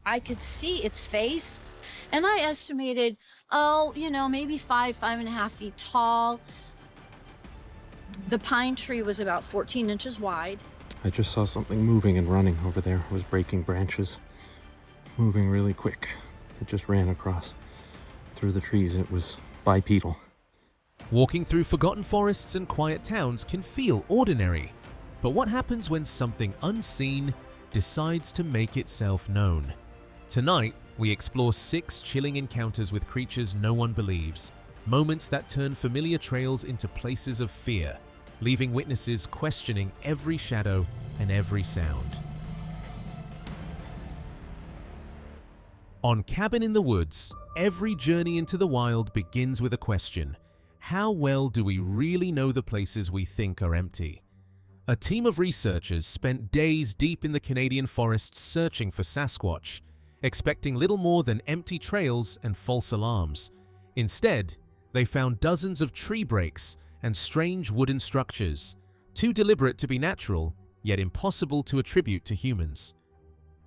I could see its face, and I estimated, oh, maybe 5.5 feet tall. The pine tree was about 14 inches wide. I just saw something moving and running over there. It was breaking branches, moving really quick. It just ran across through the trees. It was bipedal. Walking through forgotten forests and quiet towns can feel ordinary. But what happens when something unseen decides to make itself known? Tonight, we explore 6 chilling encounters with creatures no one believes. Moments that turn familiar trails into places of fear, leaving witnesses questioning every shadow and every sound. On Cabin in the Woods, every journey into the wild begins with a question. How well do we really know the places we think are empty? A team of researchers spent days deep in the Canadian forests searching for Sasquatch, expecting little more than empty trails and false alarms. Instead, they found dozens of tree breaks and strange wooden structures, too deliberate to be natural, yet impossible to attribute to humans.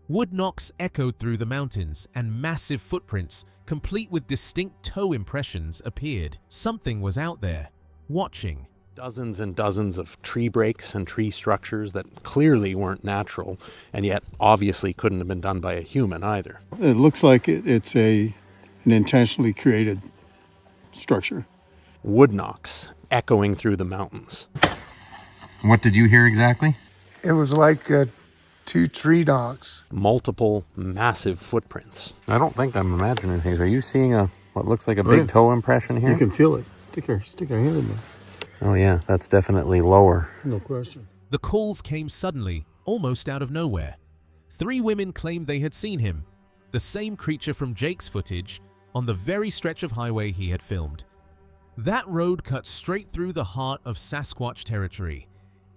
Wood knocks echoed through the mountains, and massive footprints, complete with distinct toe impressions, appeared. Something was out there, watching. Dozens and dozens of tree breaks and tree structures that clearly weren't natural, and yet obviously couldn't have been done by a human either. It looks like it's an intentionally created structure. Wood knocks echoing through the mountains. What did you hear exactly? It was like 2 tree knocks. Multiple massive footprints. I don't think I'm imagining things. Are you seeing what looks like a big toe impression here? You can feel it. Stick our hand in there. Oh yeah, that's definitely lower. No question. The calls came suddenly, almost out of nowhere. 3 women claimed they had seen him, the same creature from Jake's footage, on the very stretch of highway he had filmed. That road cut straight through the heart of Sasquatch territory.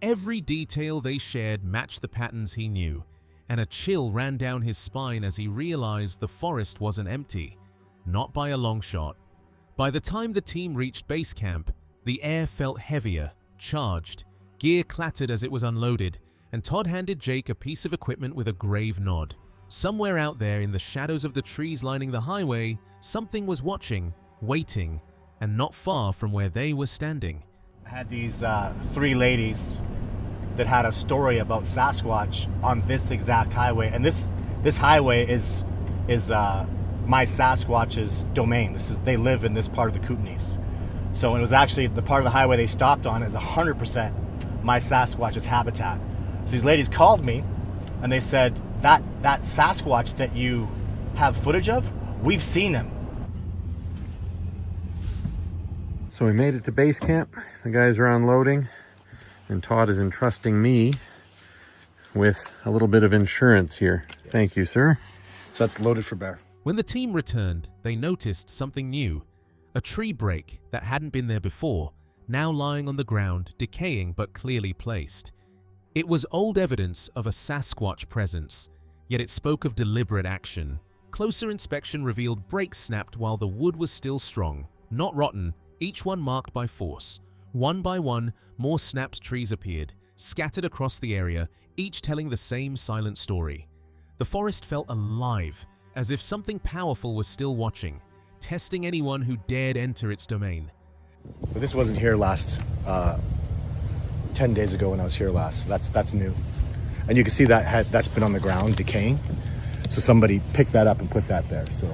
Every detail they shared matched the patterns he knew, and a chill ran down his spine as he realized the forest wasn't empty. Not by a long shot. By the time the team reached base camp, the air felt heavier, charged. Gear clattered as it was unloaded, and Todd handed Jake a piece of equipment with a grave nod. Somewhere out there in the shadows of the trees lining the highway, something was watching, waiting, and not far from where they were standing. I had these 3 ladies that had a story about Sasquatch on this exact highway, and this highway is my Sasquatch's domain. They live in this part of the Kootenays. So it was actually the part of the highway they stopped on is 100% my Sasquatch's habitat. So these ladies called me and they said, that Sasquatch that you have footage of, we've seen him. So we made it to base camp. The guys are unloading, and Todd is entrusting me with a little bit of insurance here. Yes. Thank you, sir. So that's loaded for bear. When the team returned, they noticed something new. A tree break that hadn't been there before, now lying on the ground, decaying but clearly placed. It was old evidence of a Sasquatch presence, yet it spoke of deliberate action. Closer inspection revealed breaks snapped while the wood was still strong, not rotten, each one marked by force. One by one, more snapped trees appeared, scattered across the area, each telling the same silent story. The forest felt alive, as if something powerful was still watching, testing anyone who dared enter its domain. But this wasn't here last 10 days ago when I was here last. That's new. And you can see that's been on the ground decaying. So somebody picked that up and put that there. So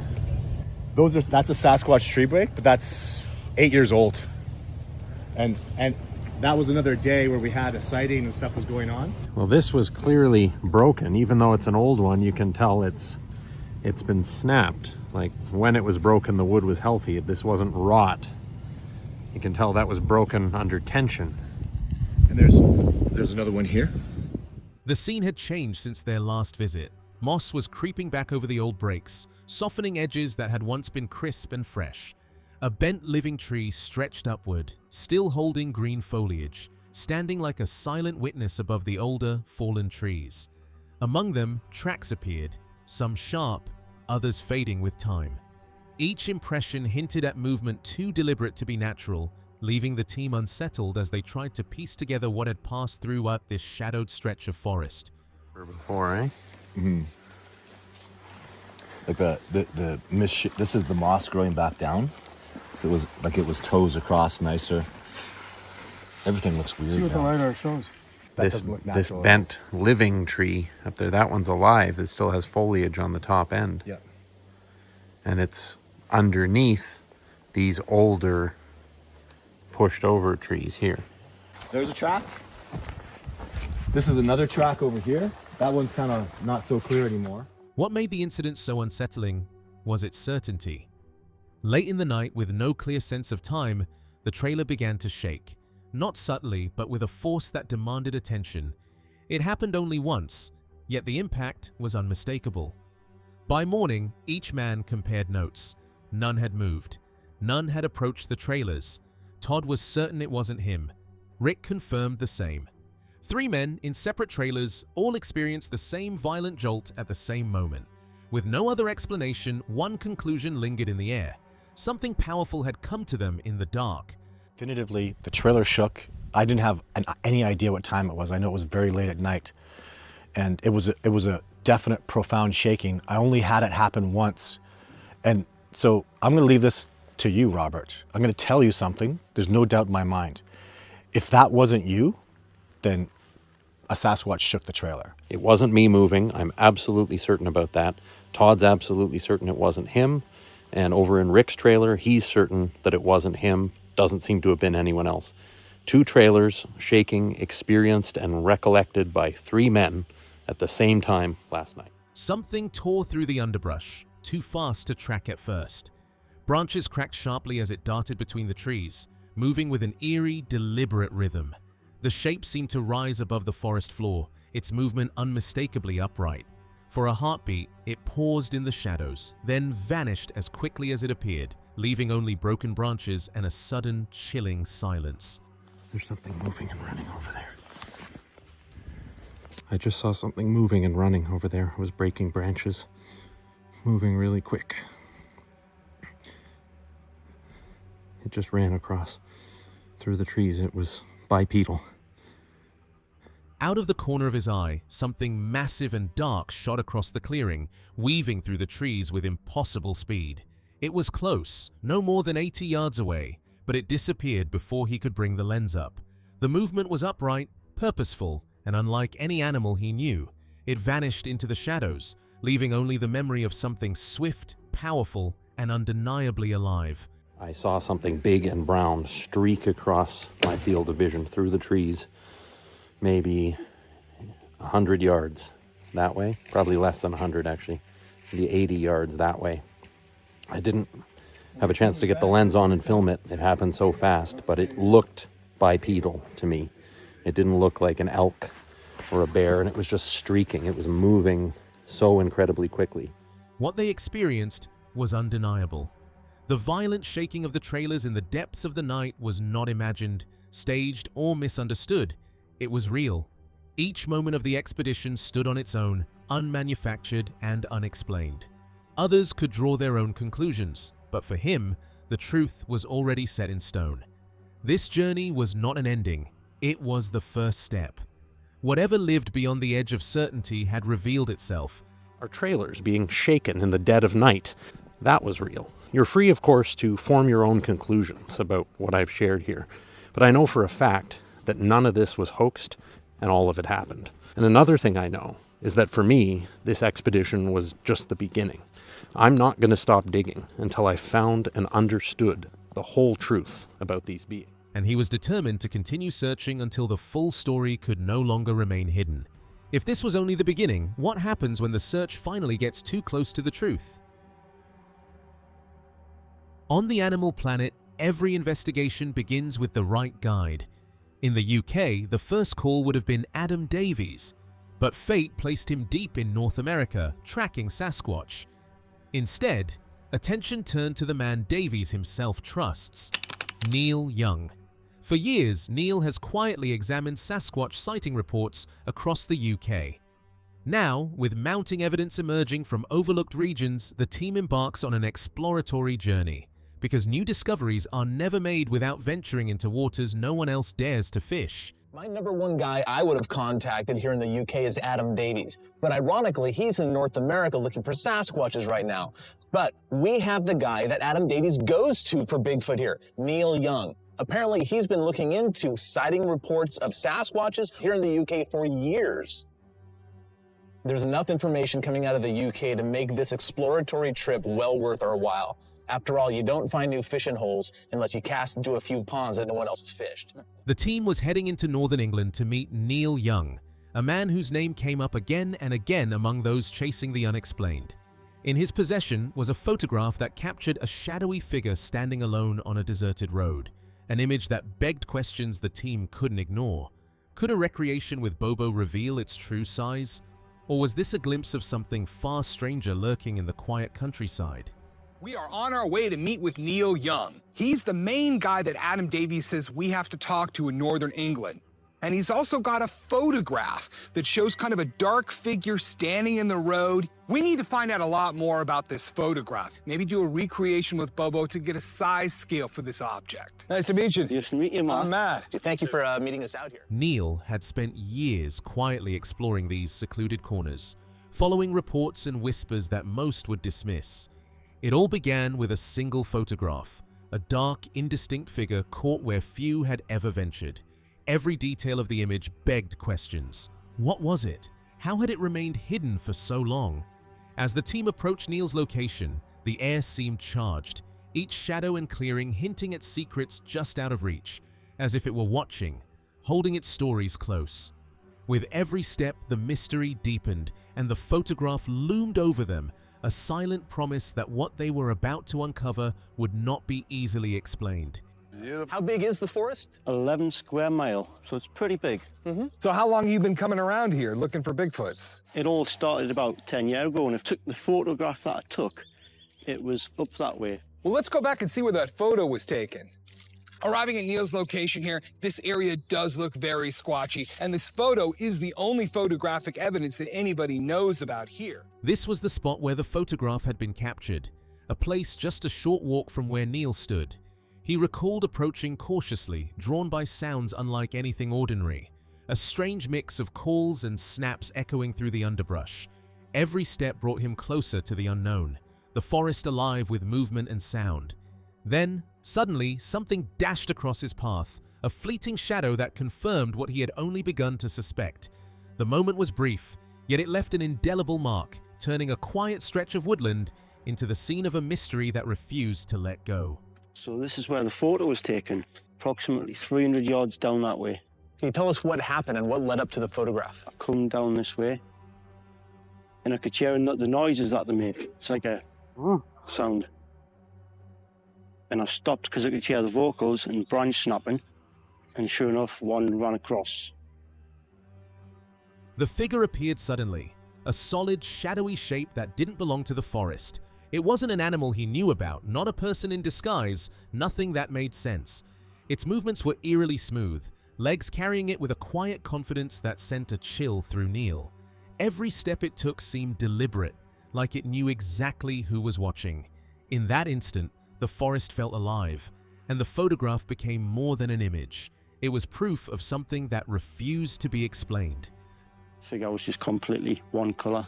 that's a Sasquatch tree break, but that's 8 years old. And that was another day where we had a sighting and stuff was going on. Well, this was clearly broken. Even though it's an old one, you can tell it's been snapped. Like when it was broken, the wood was healthy. This wasn't rot. You can tell that was broken under tension. And there's another one here. The scene had changed since their last visit. Moss was creeping back over the old breaks, softening edges that had once been crisp and fresh. A bent living tree stretched upward, still holding green foliage, standing like a silent witness above the older, fallen trees. Among them, tracks appeared, some sharp, others fading with time. Each impression hinted at movement too deliberate to be natural, leaving the team unsettled as they tried to piece together what had passed throughout this shadowed stretch of forest. Before, eh? Mm-hmm. Like this is the moss growing back down. So it was like it was toes across nicer. Everything looks weird. See what the now. LiDAR shows. This bent living tree up there, that one's alive. It still has foliage on the top end. Yeah. And it's underneath these older pushed over trees here. There's a track. This is another track over here. That one's kind of not so clear anymore. What made the incident so unsettling was its certainty. Late in the night, with no clear sense of time, the trailer began to shake. Not subtly, but with a force that demanded attention. It happened only once, yet the impact was unmistakable. By morning, each man compared notes. None had moved. None had approached the trailers. Todd was certain it wasn't him. Rick confirmed the same. 3 men in separate trailers all experienced the same violent jolt at the same moment. With no other explanation, one conclusion lingered in the air. Something powerful had come to them in the dark. Definitively, the trailer shook. I didn't have any idea what time it was. I know it was very late at night. And it was a definite, profound shaking. I only had it happen once. And so I'm going to leave this to you, Robert. I'm going to tell you something. There's no doubt in my mind. If that wasn't you, then a Sasquatch shook the trailer. It wasn't me moving. I'm absolutely certain about that. Todd's absolutely certain it wasn't him. And over in Rick's trailer, he's certain that it wasn't him. Doesn't seem to have been anyone else. 2 trailers shaking, experienced and recollected by 3 men at the same time last night. Something tore through the underbrush, too fast to track at first. Branches cracked sharply as it darted between the trees, moving with an eerie, deliberate rhythm. The shape seemed to rise above the forest floor, its movement unmistakably upright. For a heartbeat, it paused in the shadows, then vanished as quickly as it appeared, leaving only broken branches and a sudden, chilling silence. There's something moving and running over there. I just saw something moving and running over there. It was breaking branches, moving really quick. It just ran across through the trees. It was bipedal. Out of the corner of his eye, something massive and dark shot across the clearing, weaving through the trees with impossible speed. It was close, no more than 80 yards away, but it disappeared before he could bring the lens up. The movement was upright, purposeful, and unlike any animal he knew, it vanished into the shadows, leaving only the memory of something swift, powerful, and undeniably alive. I saw something big and brown streak across my field of vision through the trees, maybe 100 yards that way, probably less than 100 actually, maybe 80 yards that way. I didn't have a chance to get the lens on and film it. It happened so fast, but it looked bipedal to me. It didn't look like an elk or a bear, and it was just streaking. It was moving so incredibly quickly. What they experienced was undeniable. The violent shaking of the trailers in the depths of the night was not imagined, staged, or misunderstood. It was real. Each moment of the expedition stood on its own, unmanufactured and unexplained. Others could draw their own conclusions, but for him, the truth was already set in stone. This journey was not an ending, it was the first step. Whatever lived beyond the edge of certainty had revealed itself. Our trailers being shaken in the dead of night, that was real. You're free, of course, to form your own conclusions about what I've shared here, but I know for a fact that none of this was hoaxed and all of it happened. And another thing I know is that for me, this expedition was just the beginning. I'm not going to stop digging until I found and understood the whole truth about these beings. And he was determined to continue searching until the full story could no longer remain hidden. If this was only the beginning, what happens when the search finally gets too close to the truth? On the animal planet, every investigation begins with the right guide. In the UK, the first call would have been Adam Davies, but fate placed him deep in North America, tracking Sasquatch. Instead, attention turned to the man Davies himself trusts, Neil Young. For years, Neil has quietly examined Sasquatch sighting reports across the UK. Now, with mounting evidence emerging from overlooked regions, the team embarks on an exploratory journey, because new discoveries are never made without venturing into waters no one else dares to fish. My number one guy I would have contacted here in the UK is Adam Davies. But ironically, he's in North America looking for Sasquatches right now. But we have the guy that Adam Davies goes to for Bigfoot here, Neil Young. Apparently, he's been looking into sighting reports of Sasquatches here in the UK for years. There's enough information coming out of the UK to make this exploratory trip well worth our while. After all, you don't find new fishing holes unless you cast into a few ponds that no one else has fished. The team was heading into northern England to meet Neil Young, a man whose name came up again and again among those chasing the unexplained. In his possession was a photograph that captured a shadowy figure standing alone on a deserted road, an image that begged questions the team couldn't ignore. Could a recreation with Bobo reveal its true size? Or was this a glimpse of something far stranger lurking in the quiet countryside? We are on our way to meet with Neil Young. He's the main guy that Adam Davies says we have to talk to in northern England. And he's also got a photograph that shows kind of a dark figure standing in the road. We need to find out a lot more about this photograph. Maybe do a recreation with Bobo to get a size scale for this object. Nice to meet you. Nice to meet you, Matt. I'm Matt. Thank you for meeting us out here. Neil had spent years quietly exploring these secluded corners, following reports and whispers that most would dismiss. It all began with a single photograph, a dark, indistinct figure caught where few had ever ventured. Every detail of the image begged questions. What was it? How had it remained hidden for so long? As the team approached Neil's location, the air seemed charged, each shadow and clearing hinting at secrets just out of reach, as if it were watching, holding its stories close. With every step, the mystery deepened, and the photograph loomed over them, a silent promise that what they were about to uncover would not be easily explained. How big is the forest? 11 square mile, so it's pretty big. So how long have you been coming around here looking for Bigfoots? It all started about 10 years ago, and I took the photograph that I took. It was up that way. Well, let's go back and see where that photo was taken. Arriving at Neil's location here, this area does look very squatchy, and this photo is the only photographic evidence that anybody knows about here. This was the spot where the photograph had been captured, a place just a short walk from where Neil stood. He recalled approaching cautiously, drawn by sounds unlike anything ordinary, a strange mix of calls and snaps echoing through the underbrush. Every step brought him closer to the unknown, the forest alive with movement and sound. Then, suddenly, something dashed across his path, a fleeting shadow that confirmed what he had only begun to suspect. The moment was brief, yet it left an indelible mark, turning a quiet stretch of woodland into the scene of a mystery that refused to let go. So this is where the photo was taken, approximately 300 yards down that way. Can you tell us what happened and what led up to the photograph? I come down this way, and I could hear the noises that they make. It's like a sound. And I stopped because I could hear the vocals and branch snapping, and sure enough, one ran across. The figure appeared suddenly, a solid, shadowy shape that didn't belong to the forest. It wasn't an animal he knew about, not a person in disguise, nothing that made sense. Its movements were eerily smooth, legs carrying it with a quiet confidence that sent a chill through Neil. Every step it took seemed deliberate, like it knew exactly who was watching. In that instant, the forest felt alive, and the photograph became more than an image. It was proof of something that refused to be explained. I think I was just completely one color.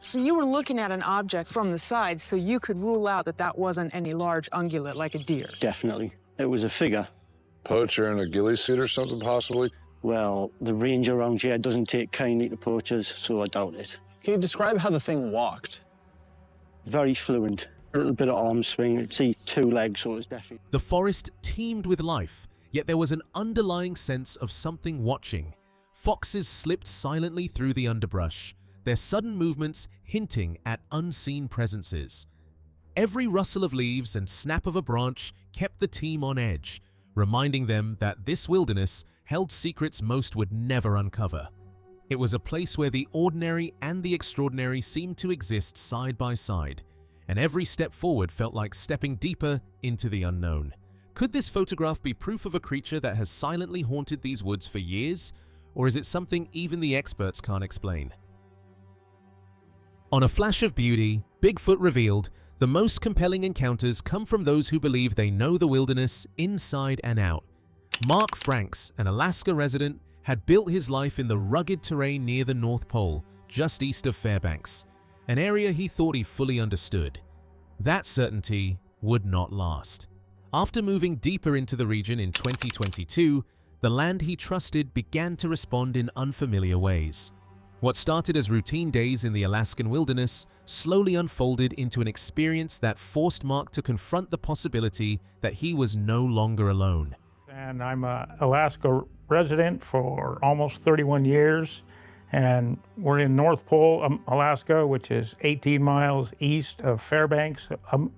So you were looking at an object from the side, so you could rule out that that wasn't any large ungulate like a deer? Definitely. It was a figure. Poacher in a ghillie suit or something, possibly? Well, the range around here doesn't take kindly to poachers, so I doubt it. Can you describe how the thing walked? Very fluent. A little bit of arm swing. I'd see 2 legs, so it was definitely... The forest teemed with life, yet there was an underlying sense of something watching. Foxes slipped silently through the underbrush, their sudden movements hinting at unseen presences. Every rustle of leaves and snap of a branch kept the team on edge, reminding them that this wilderness held secrets most would never uncover. It was a place where the ordinary and the extraordinary seemed to exist side by side, and every step forward felt like stepping deeper into the unknown. Could this photograph be proof of a creature that has silently haunted these woods for years, or is it something even the experts can't explain? On a flash of beauty, Bigfoot revealed, the most compelling encounters come from those who believe they know the wilderness inside and out. Mark Franks, an Alaska resident, had built his life in the rugged terrain near the North Pole, just east of Fairbanks, an area he thought he fully understood. That certainty would not last. After moving deeper into the region in 2022, the land he trusted began to respond in unfamiliar ways. What started as routine days in the Alaskan wilderness slowly unfolded into an experience that forced Mark to confront the possibility that he was no longer alone. And I'm an Alaska resident for almost 31 years, and we're in North Pole, Alaska, which is 18 miles east of Fairbanks,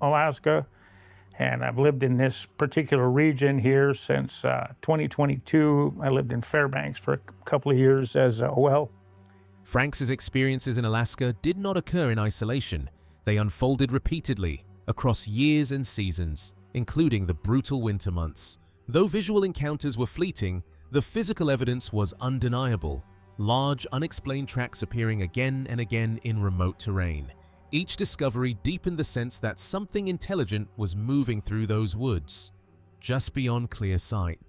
Alaska. And I've lived in this particular region here since 2022. I lived in Fairbanks for a couple of years as well. Frank's experiences in Alaska did not occur in isolation. They unfolded repeatedly across years and seasons, including the brutal winter months. Though visual encounters were fleeting, the physical evidence was undeniable. Large, unexplained tracks appearing again and again in remote terrain. Each discovery deepened the sense that something intelligent was moving through those woods, just beyond clear sight.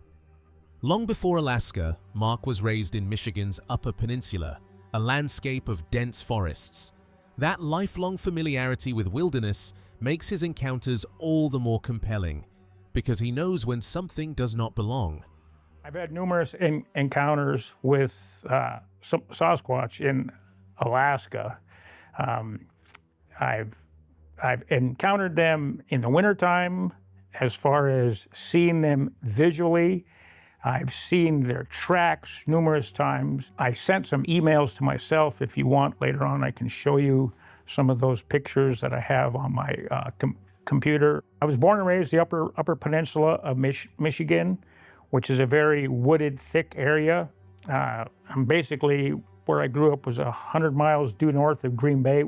Long before Alaska, Mark was raised in Michigan's Upper Peninsula, a landscape of dense forests. That lifelong familiarity with wilderness makes his encounters all the more compelling, because he knows when something does not belong. I've had numerous encounters with Sasquatch in Alaska. I've encountered them in the wintertime as far as seeing them visually. I've seen their tracks numerous times. I sent some emails to myself. If you want, later on I can show you some of those pictures that I have on my computer. I was born and raised the Upper Peninsula of Michigan, which is a very wooded, thick area. I'm basically, where I grew up was 100 miles due north of Green Bay,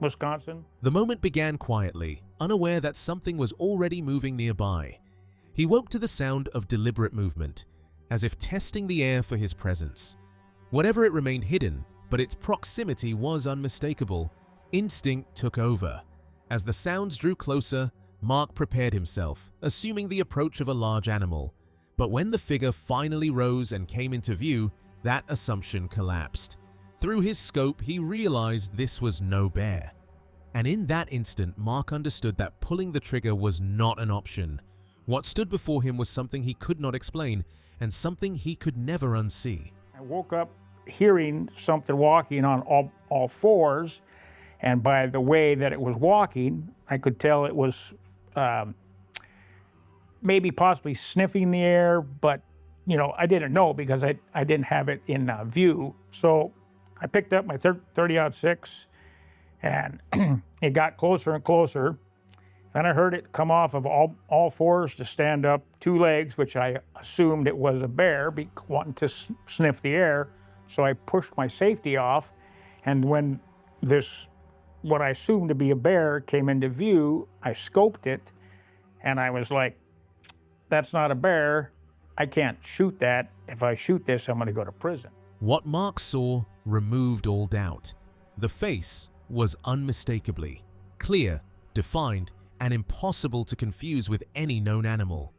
Wisconsin. The moment began quietly, unaware that something was already moving nearby. He woke to the sound of deliberate movement, as if testing the air for his presence. Whatever it remained hidden, but its proximity was unmistakable. Instinct took over. As the sounds drew closer, Mark prepared himself, assuming the approach of a large animal. But when the figure finally rose and came into view, that assumption collapsed. Through his scope, he realized this was no bear. And in that instant, Mark understood that pulling the trigger was not an option. What stood before him was something he could not explain, and something he could never unsee. I woke up hearing something walking on all fours, and by the way that it was walking, I could tell it was maybe possibly sniffing the air, but you know, I didn't know because I didn't have it in view. So I picked up my 30-06, and it got closer and closer. Then I heard it come off of all fours to stand up 2 legs, which I assumed it was a bear, wanting to sniff the air. So I pushed my safety off, and when what I assumed to be a bear came into view, I scoped it, and I was like, that's not a bear. I can't shoot that. If I shoot this, I'm going to go to prison. What Mark saw removed all doubt. The face was unmistakably clear, defined, and impossible to confuse with any known animal.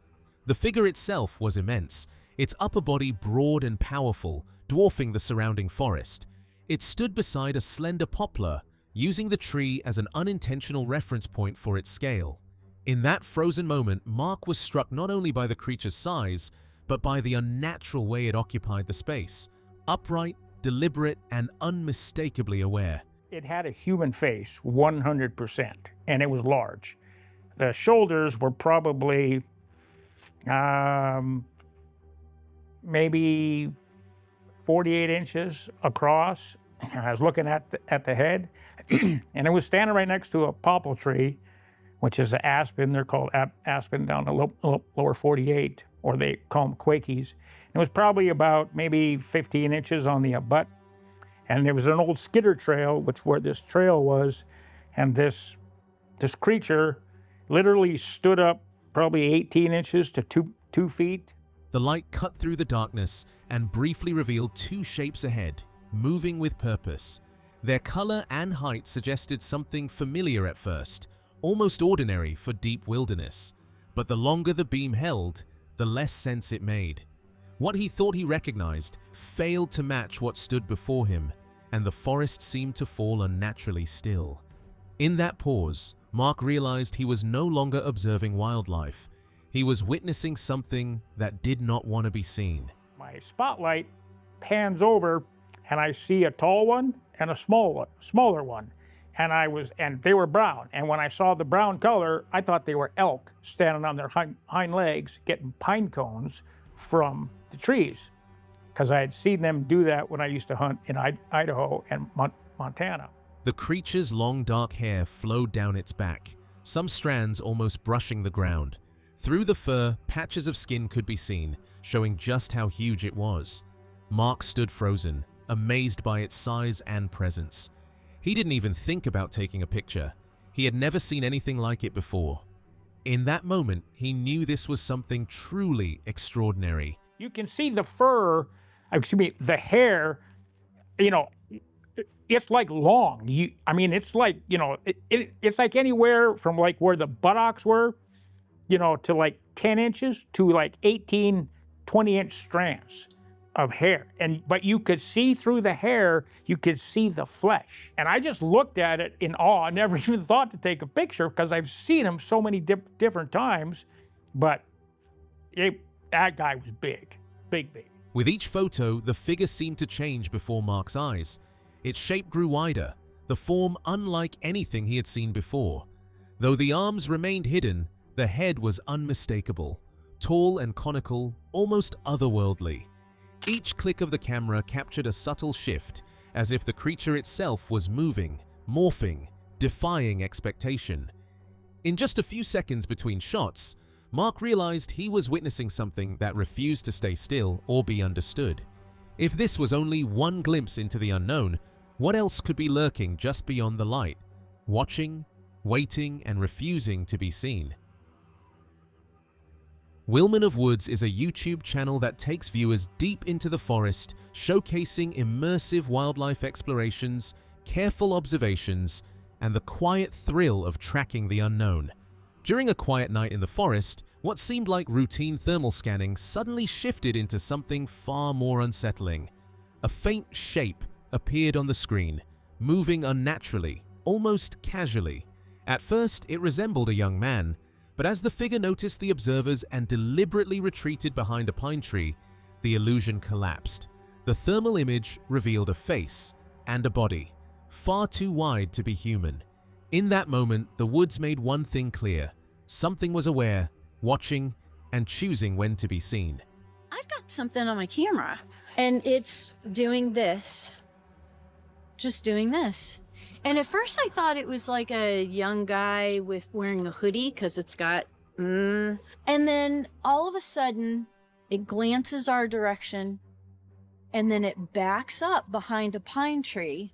The figure itself was immense, its upper body broad and powerful, dwarfing the surrounding forest. It stood beside a slender poplar, using the tree as an unintentional reference point for its scale. In that frozen moment, Mark was struck not only by the creature's size, but by the unnatural way it occupied the space. Upright, deliberate, and unmistakably aware. It had a human face, 100%, and it was large. The shoulders were probably maybe 48 inches across. I was looking at the head, and it was standing right next to a poplar tree, which is an aspen. They're called aspen down the lower 48, or they call them Quakies. It was probably about maybe 15 inches on the butt. And there was an old skidder trail, where this trail was, and this creature literally stood up probably 18 inches to 2 feet. The light cut through the darkness and briefly revealed 2 shapes ahead, moving with purpose. Their color and height suggested something familiar at first, almost ordinary for deep wilderness. But the longer the beam held, the less sense it made. What he thought he recognized failed to match what stood before him, and the forest seemed to fall unnaturally still. In that pause, Mark realized he was no longer observing wildlife. He was witnessing something that did not want to be seen. My spotlight pans over and I see a tall one and a smaller one. And they were brown. And when I saw the brown color, I thought they were elk standing on their hind legs getting pine cones from the trees, because I had seen them do that when I used to hunt in Idaho and Montana. The creature's long dark hair flowed down its back, some strands almost brushing the ground. Through the fur, patches of skin could be seen, showing just how huge it was. Mark stood frozen, amazed by its size and presence. He didn't even think about taking a picture. He had never seen anything like it before. In that moment, he knew this was something truly extraordinary. You can see the fur, the hair, it's like long. It's like, it's like anywhere from like where the buttocks were, to like 10 inches to like 18, 20-inch strands of hair. But you could see through the hair, you could see the flesh. And I just looked at it in awe. I never even thought to take a picture because I've seen him so many different times, but that guy was big. With each photo, the figure seemed to change before Mark's eyes. Its shape grew wider, the form unlike anything he had seen before. Though the arms remained hidden, the head was unmistakable, tall and conical, almost otherworldly. Each click of the camera captured a subtle shift, as if the creature itself was moving, morphing, defying expectation. In just a few seconds between shots, Mark realized he was witnessing something that refused to stay still or be understood. If this was only one glimpse into the unknown, what else could be lurking just beyond the light, watching, waiting, and refusing to be seen? Wilman of Woods is a YouTube channel that takes viewers deep into the forest, showcasing immersive wildlife explorations, careful observations, and the quiet thrill of tracking the unknown. During a quiet night in the forest, what seemed like routine thermal scanning suddenly shifted into something far more unsettling. A faint shape appeared on the screen, moving unnaturally, almost casually. At first, it resembled a young man, but as the figure noticed the observers and deliberately retreated behind a pine tree, the illusion collapsed. The thermal image revealed a face and a body, far too wide to be human. In that moment, the woods made one thing clear. Something was aware, watching, and choosing when to be seen. I've got something on my camera, and it's doing this. Just doing this. And at first I thought it was like a young guy wearing a hoodie, because it's got, And then all of a sudden, it glances our direction, and then it backs up behind a pine tree.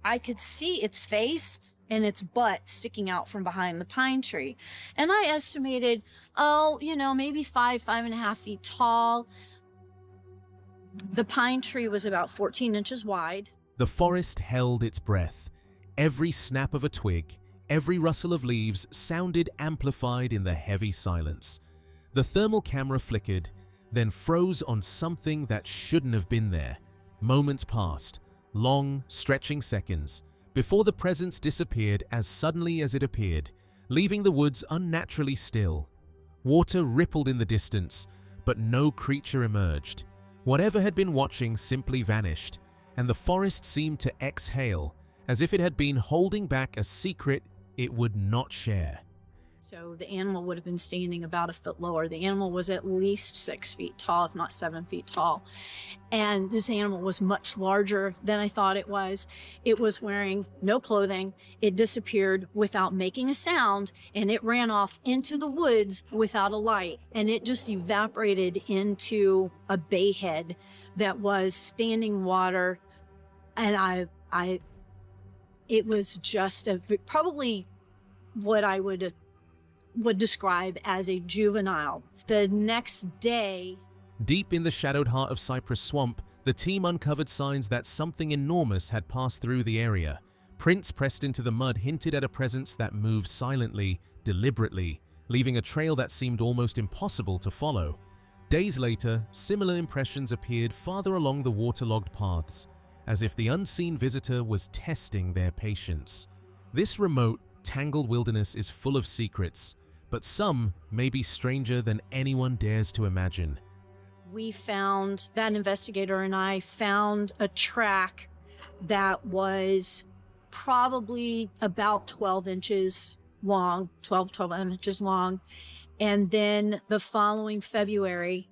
I could see its face and its butt sticking out from behind the pine tree. And I estimated, maybe 5.5 feet tall. The pine tree was about 14 inches wide. The forest held its breath. Every snap of a twig, every rustle of leaves sounded amplified in the heavy silence. The thermal camera flickered, then froze on something that shouldn't have been there. Moments passed, long, stretching seconds, before the presence disappeared as suddenly as it appeared, leaving the woods unnaturally still. Water rippled in the distance, but no creature emerged. Whatever had been watching simply vanished, and the forest seemed to exhale, as if it had been holding back a secret it would not share. So the animal would have been standing about a foot lower. The animal was at least 6 feet tall, if not 7 feet tall. And this animal was much larger than I thought it was. It was wearing no clothing. It disappeared without making a sound, and it ran off into the woods without a light. And it just evaporated into a bayhead that was standing water. And it was just probably what I would describe as a juvenile. The next day, deep in the shadowed heart of Cypress Swamp, the team uncovered signs that something enormous had passed through the area. Prints pressed into the mud hinted at a presence that moved silently, deliberately, leaving a trail that seemed almost impossible to follow. Days later, similar impressions appeared farther along the waterlogged paths, as if the unseen visitor was testing their patience. This remote, tangled wilderness is full of secrets, but some may be stranger than anyone dares to imagine. That investigator and I found a track that was probably about 12 inches long, 12 inches long. And then the following February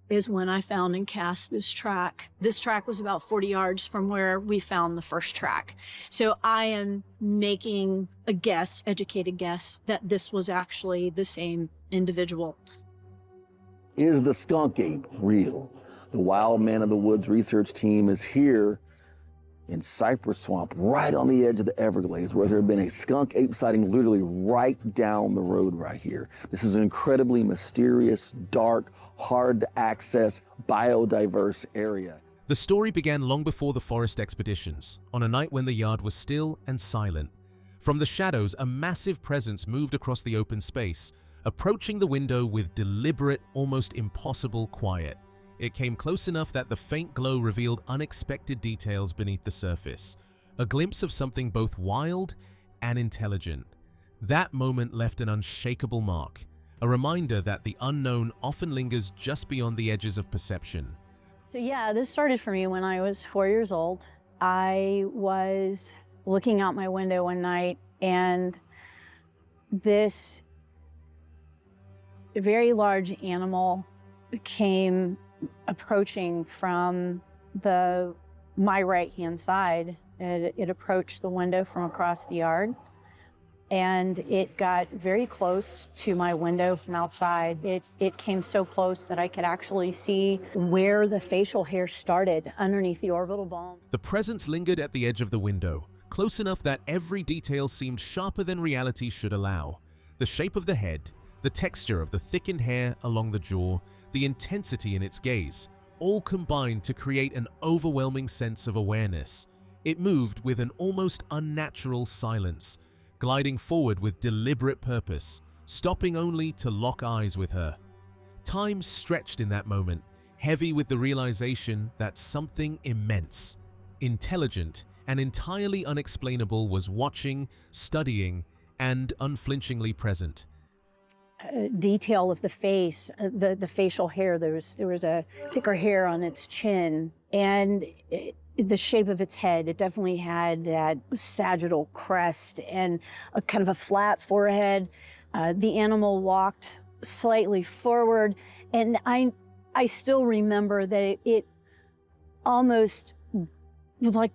is when I found and cast this track. This track was about 40 yards from where we found the first track. So I am making a guess, educated guess, that this was actually the same individual. Is the skunk ape real? The Wild Man of the Woods research team is here in Cypress Swamp, right on the edge of the Everglades, where there had been a skunk ape sighting literally right down the road right here. This is an incredibly mysterious, dark, hard to access, biodiverse area. The story began long before the forest expeditions, on a night when the yard was still and silent. From the shadows, a massive presence moved across the open space, approaching the window with deliberate, almost impossible quiet. It came close enough that the faint glow revealed unexpected details beneath the surface, a glimpse of something both wild and intelligent. That moment left an unshakable mark, a reminder that the unknown often lingers just beyond the edges of perception. So yeah, this started for me when I was 4 years old. I was looking out my window one night, and this very large animal came approaching from my right-hand side. It approached the window from across the yard, and it got very close to my window from outside. It came so close that I could actually see where the facial hair started underneath the orbital bone. The presence lingered at the edge of the window, close enough that every detail seemed sharper than reality should allow. The shape of the head, the texture of the thickened hair along the jaw, the intensity in its gaze, all combined to create an overwhelming sense of awareness. It moved with an almost unnatural silence, gliding forward with deliberate purpose, stopping only to lock eyes with her. Time stretched in that moment, heavy with the realization that something immense, intelligent, and entirely unexplainable was watching, studying, and unflinchingly present. Detail of the face, the facial hair. There was a thicker hair on its chin, and the shape of its head. It definitely had that sagittal crest and a kind of a flat forehead. The animal walked slightly forward, and I still remember that it almost was like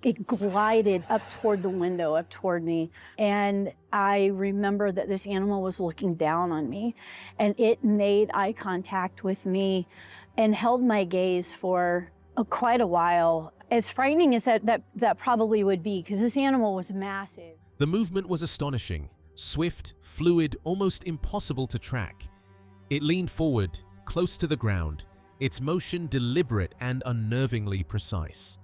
it glided up toward the window, up toward me. And I remember that this animal was looking down on me, and it made eye contact with me and held my gaze for quite a while. As frightening as that probably would be, because this animal was massive. The movement was astonishing, swift, fluid, almost impossible to track. It leaned forward, close to the ground, its motion deliberate and unnervingly precise.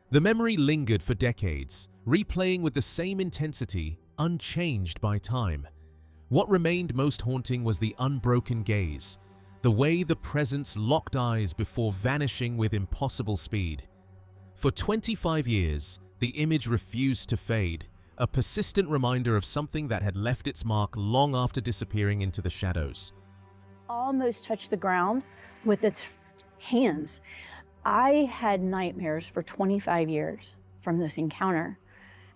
The memory lingered for decades, replaying with the same intensity, unchanged by time. What remained most haunting was the unbroken gaze, the way the presence locked eyes before vanishing with impossible speed. For 25 years, the image refused to fade, a persistent reminder of something that had left its mark long after disappearing into the shadows. Almost touched the ground with its hands. I had nightmares for 25 years from this encounter.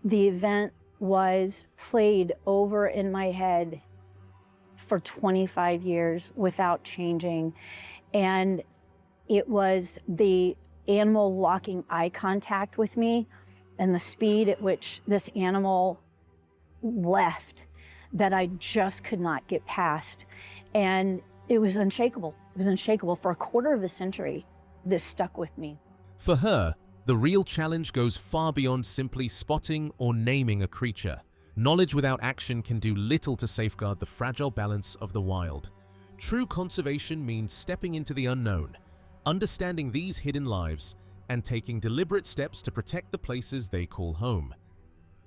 The event was played over in my head for 25 years without changing. And it was the animal locking eye contact with me and the speed at which this animal left that I just could not get past. And it was unshakable. It was unshakable for a quarter of a century. This stuck with me. For her, the real challenge goes far beyond simply spotting or naming a creature. Knowledge without action can do little to safeguard the fragile balance of the wild. True conservation means stepping into the unknown, understanding these hidden lives, and taking deliberate steps to protect the places they call home.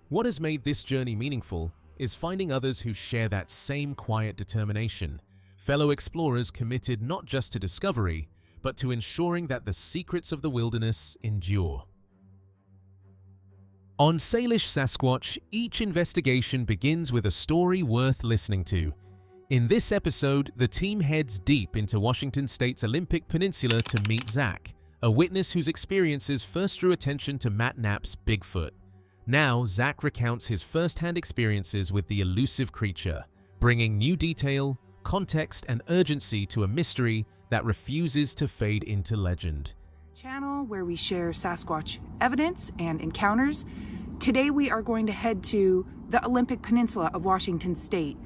What has made this journey meaningful is finding others who share that same quiet determination, fellow explorers committed not just to discovery, but to ensuring that the secrets of the wilderness endure. On Salish Sasquatch, each investigation begins with a story worth listening to. In this episode, the team heads deep into Washington State's Olympic Peninsula to meet Zach, a witness whose experiences first drew attention to Matt Knapp's Bigfoot. Now, Zach recounts his first-hand experiences with the elusive creature, bringing new detail, context, and urgency to a mystery that refuses to fade into legend. Channel where we share Sasquatch evidence and encounters. Today we are going to head to the Olympic Peninsula of Washington State.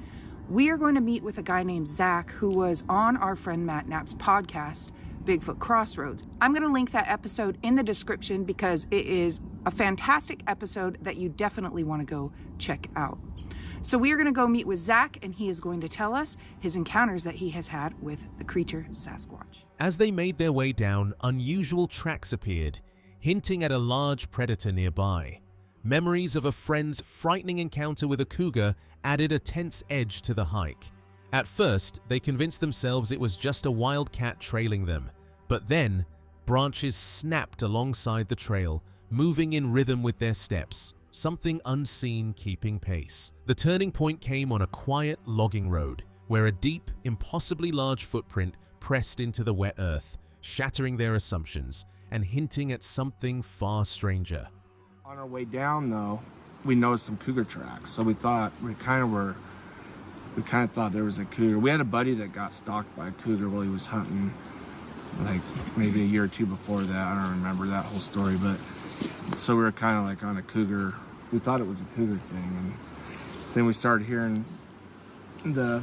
We are going to meet with a guy named Zach who was on our friend Matt Knapp's podcast, Bigfoot Crossroads. I'm going to link that episode in the description because it is a fantastic episode that you definitely want to go check out. So we are going to go meet with Zach, and he is going to tell us his encounters that he has had with the creature Sasquatch. As they made their way down, unusual tracks appeared, hinting at a large predator nearby. Memories of a friend's frightening encounter with a cougar added a tense edge to the hike. At first, they convinced themselves it was just a wildcat trailing them, but then branches snapped alongside the trail, moving in rhythm with their steps, something unseen keeping pace. The turning point came on a quiet logging road, where a deep, impossibly large footprint pressed into the wet earth, shattering their assumptions and hinting at something far stranger. On our way down, though, we noticed some cougar tracks, so we kind of thought there was a cougar. We had a buddy that got stalked by a cougar while he was hunting, like maybe a year or two before that. I don't remember that whole story, but so we were kind of like on a cougar. We thought it was a cougar thing, and then we started hearing the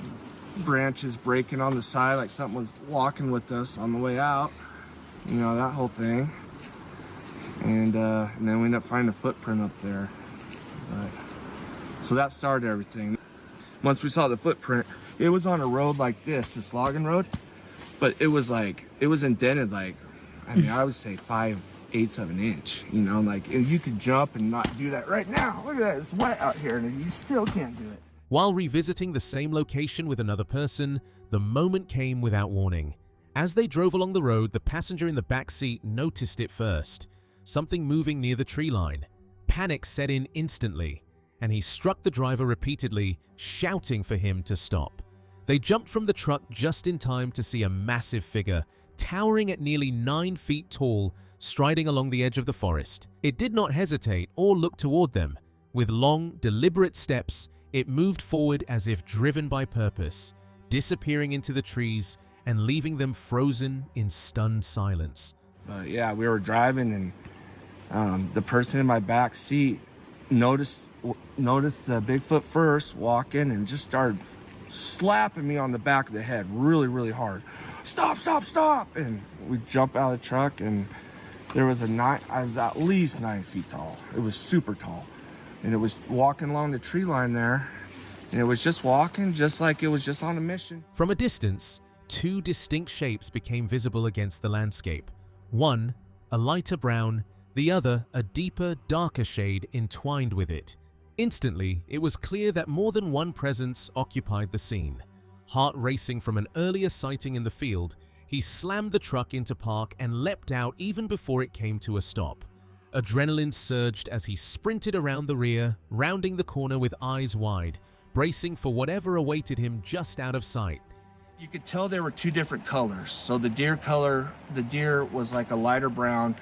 branches breaking on the side, like something was walking with us on the way out. You know, that whole thing. And then we ended up finding a footprint up there. So that started everything. Once we saw the footprint, it was on a road like this logging road, but it was indented like, I mean, I would say 5/8 of an inch, you know, like, and you could jump and not do that right now. Look at that, it's wet out here and you still can't do it. While revisiting the same location with another person, the moment came without warning. As they drove along the road, the passenger in the back seat noticed it first, something moving near the tree line. Panic set in instantly, and he struck the driver repeatedly, shouting for him to stop. They jumped from the truck just in time to see a massive figure, towering at nearly 9 feet tall, striding along the edge of the forest. It did not hesitate or look toward them. With long, deliberate steps, it moved forward as if driven by purpose, disappearing into the trees and leaving them frozen in stunned silence. Yeah, we were driving, and the person in my back seat noticed the Bigfoot first walking and just started slapping me on the back of the head really, really hard. Stop, stop, stop! And we jump out of the truck, and there was I was at least 9 feet tall. It was super tall. And it was walking along the tree line there, and it was just walking just like it was just on a mission. From a distance, 2 distinct shapes became visible against the landscape. One, a lighter brown, the other a deeper, darker shade entwined with it. Instantly, it was clear that more than one presence occupied the scene. Heart racing from an earlier sighting in the field, he slammed the truck into park and leapt out even before it came to a stop. Adrenaline surged as he sprinted around the rear, rounding the corner with eyes wide, bracing for whatever awaited him just out of sight. You could tell there were 2 different colors. So the deer was like a lighter brown,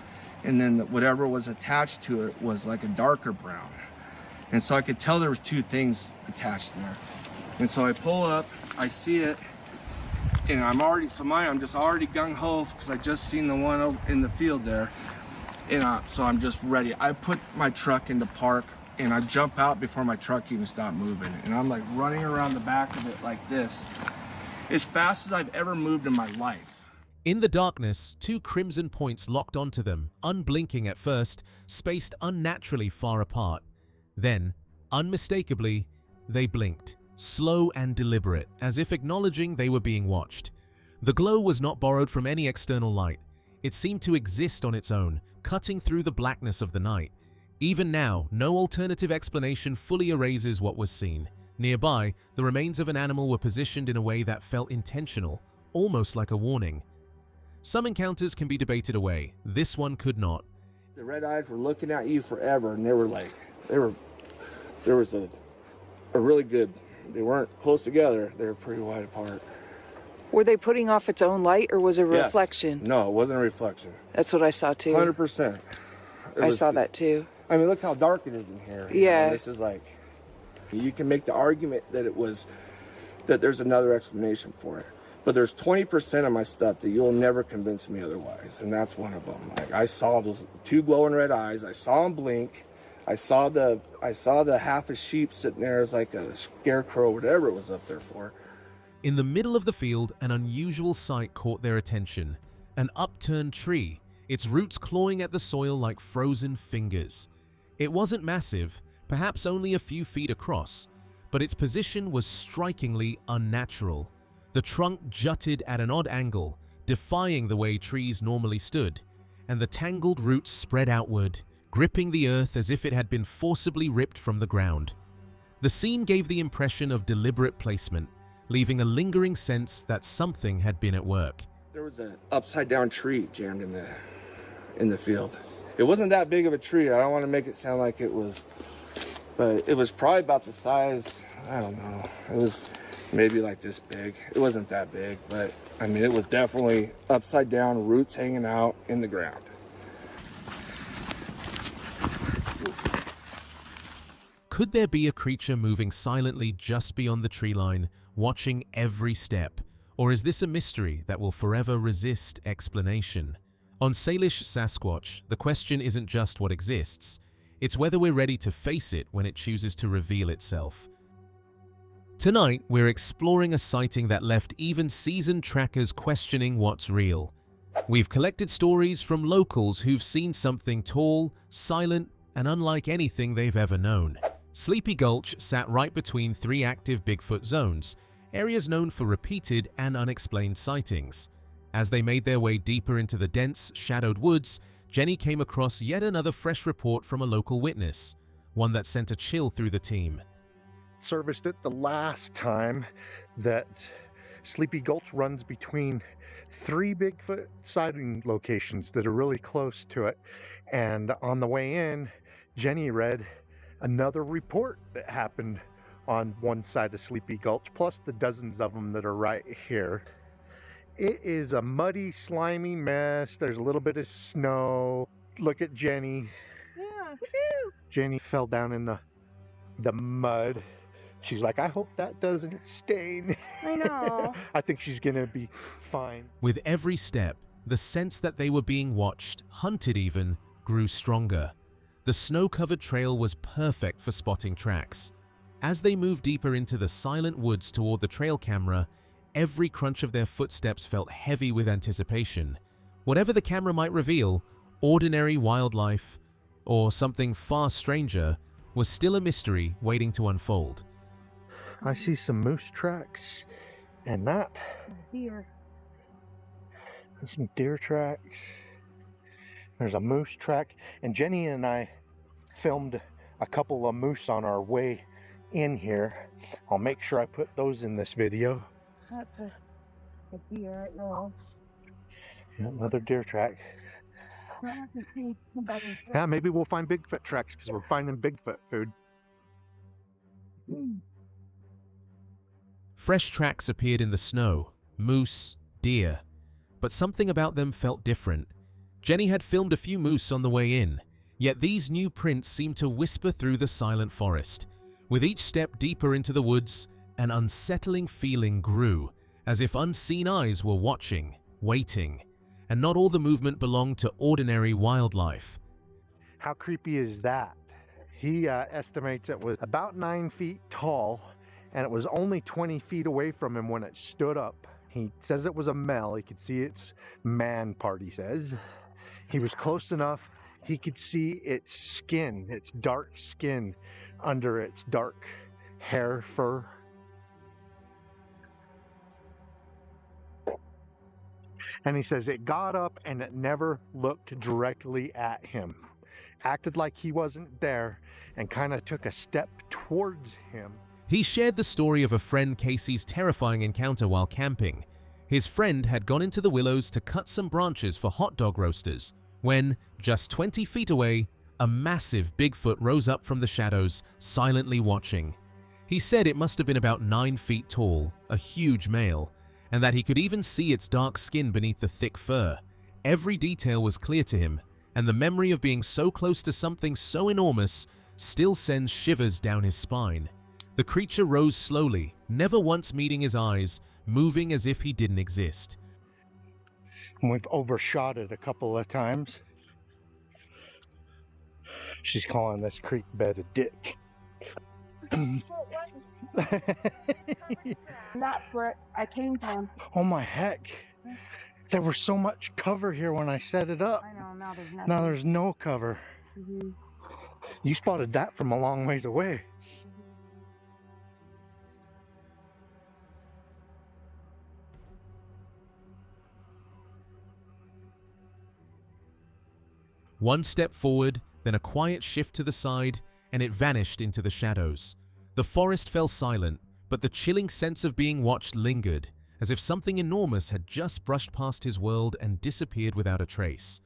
and then whatever was attached to it was like a darker brown. And so I could tell there was 2 things attached there. And so I pull up, I see it, and I'm just already gung-ho because I just seen the one over in the field there. And so I'm just ready. I put my truck into park, and I jump out before my truck even stopped moving. And I'm like running around the back of it like this, as fast as I've ever moved in my life. In the darkness, 2 crimson points locked onto them, unblinking at first, spaced unnaturally far apart. Then, unmistakably, they blinked, slow and deliberate, as if acknowledging they were being watched. The glow was not borrowed from any external light. It seemed to exist on its own, cutting through the blackness of the night. Even now, no alternative explanation fully erases what was seen. Nearby, the remains of an animal were positioned in a way that felt intentional, almost like a warning. Some encounters can be debated away. This one could not. The red eyes were looking at you forever, and there was a really good, they weren't close together, they were pretty wide apart. Were they putting off its own light, or was it a Yes. reflection? No, it wasn't a reflection. That's what I saw too. 100%. I saw that too. I mean, look how dark it is in here. Yeah. This is like, you can make the argument that there's another explanation for it. But there's 20% of my stuff that you'll never convince me otherwise, and that's one of them. Like, I saw those two glowing red eyes. I saw them blink. I saw the half a sheep sitting there as like a scarecrow, whatever it was up there for. In the middle of the field, an unusual sight caught their attention. An upturned tree, its roots clawing at the soil like frozen fingers. It wasn't massive, perhaps only a few feet across, but its position was strikingly unnatural. The trunk jutted at an odd angle, defying the way trees normally stood, and the tangled roots spread outward, gripping the earth as if it had been forcibly ripped from the ground. The scene gave the impression of deliberate placement, leaving a lingering sense that something had been at work. There was an upside down tree jammed in the field. It wasn't that big of a tree. I don't want to make it sound like it was, but it was probably about the size, I don't know. It was maybe like this big. It wasn't that big, but I mean, it was definitely upside down, roots hanging out in the ground. Could there be a creature moving silently just beyond the tree line, watching every step? Or is this a mystery that will forever resist explanation? On Salish Sasquatch, the question isn't just what exists, it's whether we're ready to face it when it chooses to reveal itself. Tonight, we're exploring a sighting that left even seasoned trackers questioning what's real. We've collected stories from locals who've seen something tall, silent, and unlike anything they've ever known. Sleepy Gulch sat right between three active Bigfoot zones, areas known for repeated and unexplained sightings. As they made their way deeper into the dense, shadowed woods, Jenny came across yet another fresh report from a local witness, one that sent a chill through the team. Serviced it the last time that Sleepy Gulch runs between three Bigfoot sighting locations that are really close to it. And on the way in, Jenny read another report that happened on one side of Sleepy Gulch, plus the dozens of them that are right here. It is a muddy, slimy mess. There's a little bit of snow. Look at Jenny. Yeah. Jenny fell down in the mud. She's like, I hope that doesn't stain. I know. I think she's gonna be fine. With every step, the sense that they were being watched, hunted even, grew stronger. The snow-covered trail was perfect for spotting tracks. As they moved deeper into the silent woods toward the trail camera, every crunch of their footsteps felt heavy with anticipation. Whatever the camera might reveal, ordinary wildlife, or something far stranger, was still a mystery waiting to unfold. I see some moose tracks, and that. Deer. And some deer tracks. There's a moose track, and Jenny and I filmed a couple of moose on our way in here. I'll make sure I put those in this video. That's a deer right now. Yeah, another deer track. Yeah, maybe we'll find Bigfoot tracks because we're finding Bigfoot food. Fresh tracks appeared in the snow, moose, deer, but something about them felt different. Jenny had filmed a few moose on the way in, yet these new prints seemed to whisper through the silent forest. With each step deeper into the woods, an unsettling feeling grew, as if unseen eyes were watching, waiting, and not all the movement belonged to ordinary wildlife. How creepy is that? He estimates it was about 9 feet tall, and it was only 20 feet away from him when it stood up. He says it was a male. He could see its man part, he says. He was close enough. He could see its skin, its dark skin under its dark hair fur. And he says it got up and it never looked directly at him. Acted like he wasn't there and kind of took a step towards him. He shared the story of a friend Casey's terrifying encounter while camping. His friend had gone into the willows to cut some branches for hot dog roasters when, just 20 feet away, a massive Bigfoot rose up from the shadows, silently watching. He said it must have been about 9 feet tall, a huge male, and that he could even see its dark skin beneath the thick fur. Every detail was clear to him, and the memory of being so close to something so enormous still sends shivers down his spine. The creature rose slowly, never once meeting his eyes, moving as if he didn't exist. We've overshot it a couple of times. She's calling this creek bed a ditch. That's where I came from. Oh my heck. There was so much cover here when I set it up. I know, now there's nothing. Now there's no cover. Mm-hmm. You spotted that from a long ways away. One step forward, then a quiet shift to the side, and it vanished into the shadows. The forest fell silent, but the chilling sense of being watched lingered, as if something enormous had just brushed past his world and disappeared without a trace.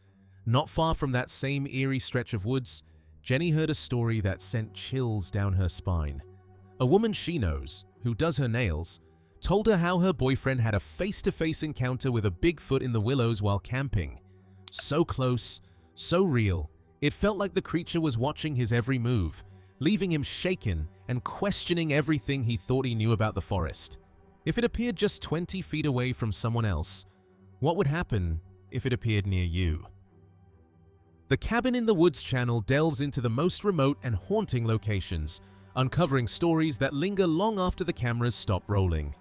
Not far from that same eerie stretch of woods, Jenny heard a story that sent chills down her spine. A woman she knows, who does her nails, told her how her boyfriend had a face-to-face encounter with a Bigfoot in the willows while camping. So close, so real, it felt like the creature was watching his every move, leaving him shaken and questioning everything he thought he knew about the forest. If it appeared just 20 feet away from someone else, what would happen if it appeared near you? The Cabin in the Woods channel delves into the most remote and haunting locations, uncovering stories that linger long after the cameras stop rolling.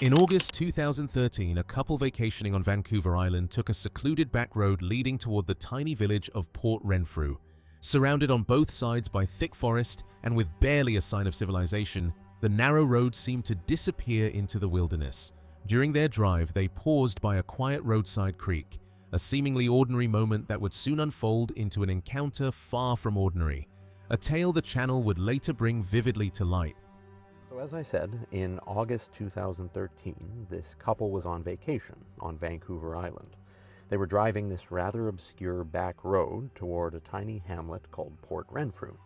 In August 2013, a couple vacationing on Vancouver Island took a secluded back road leading toward the tiny village of Port Renfrew. Surrounded on both sides by thick forest and with barely a sign of civilization, the narrow road seemed to disappear into the wilderness. During their drive, they paused by a quiet roadside creek, a seemingly ordinary moment that would soon unfold into an encounter far from ordinary, a tale the channel would later bring vividly to light. So as I said, in August 2013, this couple was on vacation on Vancouver Island. They were driving this rather obscure back road toward a tiny hamlet called Port Renfrew.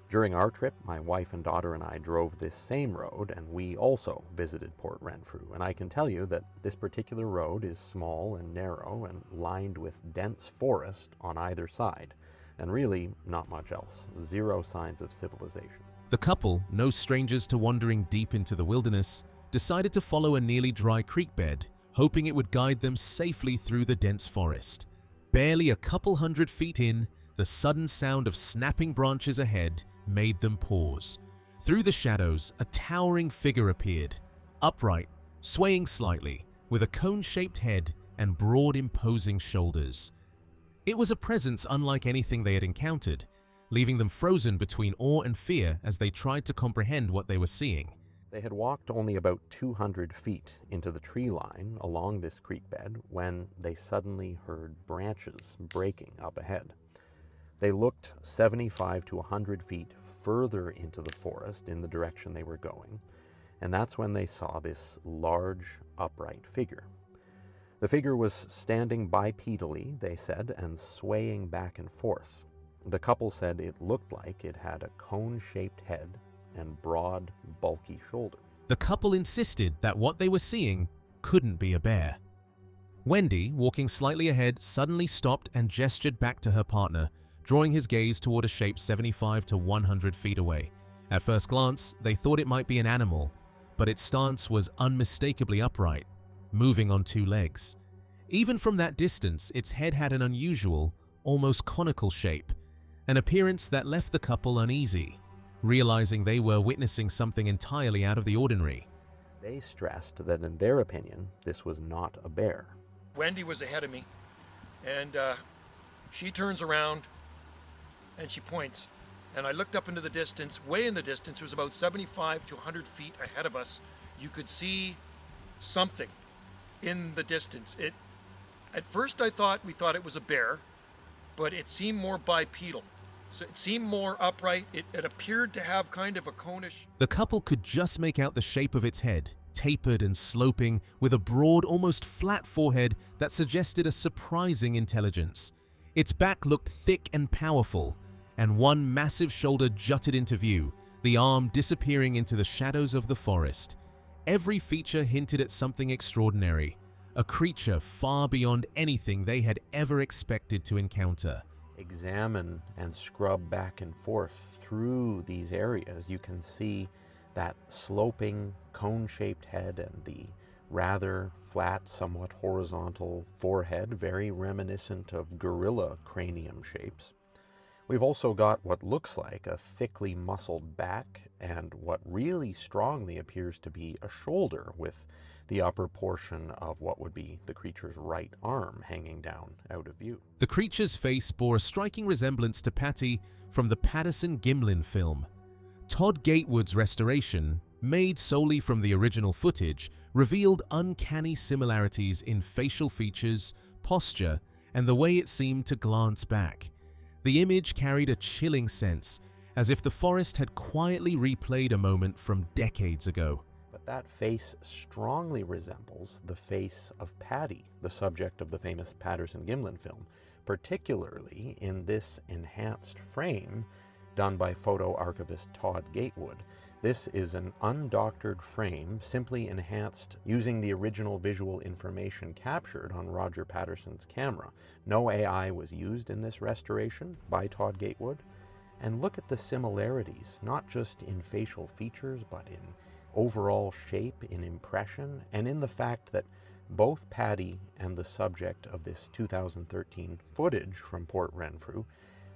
During our trip, my wife and daughter and I drove this same road, and we also visited Port Renfrew. And I can tell you that this particular road is small and narrow and lined with dense forest on either side, and really not much else. Zero signs of civilization. The couple, no strangers to wandering deep into the wilderness, decided to follow a nearly dry creek bed, hoping it would guide them safely through the dense forest. Barely a couple hundred feet in, the sudden sound of snapping branches ahead made them pause. Through the shadows, a towering figure appeared, upright, swaying slightly, with a cone-shaped head and broad, imposing shoulders. It was a presence unlike anything they had encountered, leaving them frozen between awe and fear as they tried to comprehend what they were seeing. They had walked only about 200 feet into the tree line along this creek bed when they suddenly heard branches breaking up ahead. They looked 75 to 100 feet further into the forest in the direction they were going, and that's when they saw this large, upright figure. The figure was standing bipedally, they said, and swaying back and forth. The couple said it looked like it had a cone-shaped head and broad, bulky shoulders. The couple insisted that what they were seeing couldn't be a bear. Wendy, walking slightly ahead, suddenly stopped and gestured back to her partner, drawing his gaze toward a shape 75 to 100 feet away. At first glance, they thought it might be an animal, but its stance was unmistakably upright, moving on two legs. Even from that distance, its head had an unusual, almost conical shape, an appearance that left the couple uneasy, realizing they were witnessing something entirely out of the ordinary. They stressed that in their opinion, this was not a bear. Wendy was ahead of me, and she turns around and she points. And I looked up into the distance, way in the distance, it was about 75 to 100 feet ahead of us. You could see something in the distance. At first we thought it was a bear, but it seemed more bipedal. So it seemed more upright. It appeared to have kind of a conish. The couple could just make out the shape of its head, tapered and sloping, with a broad, almost flat forehead that suggested a surprising intelligence. Its back looked thick and powerful, and one massive shoulder jutted into view, the arm disappearing into the shadows of the forest. Every feature hinted at something extraordinary, a creature far beyond anything they had ever expected to encounter. Examine and scrub back and forth through these areas, you can see that sloping, cone-shaped head and the rather flat, somewhat horizontal forehead, very reminiscent of gorilla cranium shapes. We've also got what looks like a thickly muscled back and what really strongly appears to be a shoulder, with the upper portion of what would be the creature's right arm hanging down out of view. The creature's face bore a striking resemblance to Patty from the Patterson-Gimlin film. Todd Gatewood's restoration, made solely from the original footage, revealed uncanny similarities in facial features, posture, and the way it seemed to glance back. The image carried a chilling sense, as if the forest had quietly replayed a moment from decades ago. But that face strongly resembles the face of Patty, the subject of the famous Patterson-Gimlin film, particularly in this enhanced frame done by photo archivist Todd Gatewood. This is an undoctored frame, simply enhanced using the original visual information captured on Roger Patterson's camera. No AI was used in this restoration by Todd Gatewood. And look at the similarities, not just in facial features, but in overall shape, in impression, and in the fact that both Patty and the subject of this 2013 footage from Port Renfrew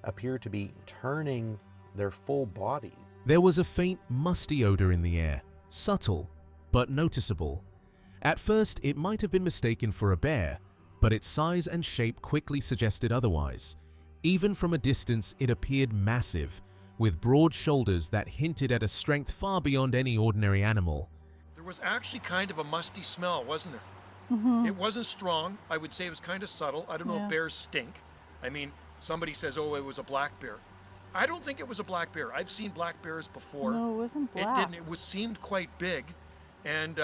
appear to be turning their full bodies. There was a faint, musty odor in the air, subtle, but noticeable. At first, it might have been mistaken for a bear, but its size and shape quickly suggested otherwise. Even from a distance, it appeared massive, with broad shoulders that hinted at a strength far beyond any ordinary animal. There was actually kind of a musty smell, wasn't there? It wasn't strong. I would say it was kind of subtle. I don't know if bears stink. I mean, somebody says, oh, it was a black bear. I don't think it was a black bear. I've seen black bears before. No, it wasn't black. It didn't. It seemed quite big. And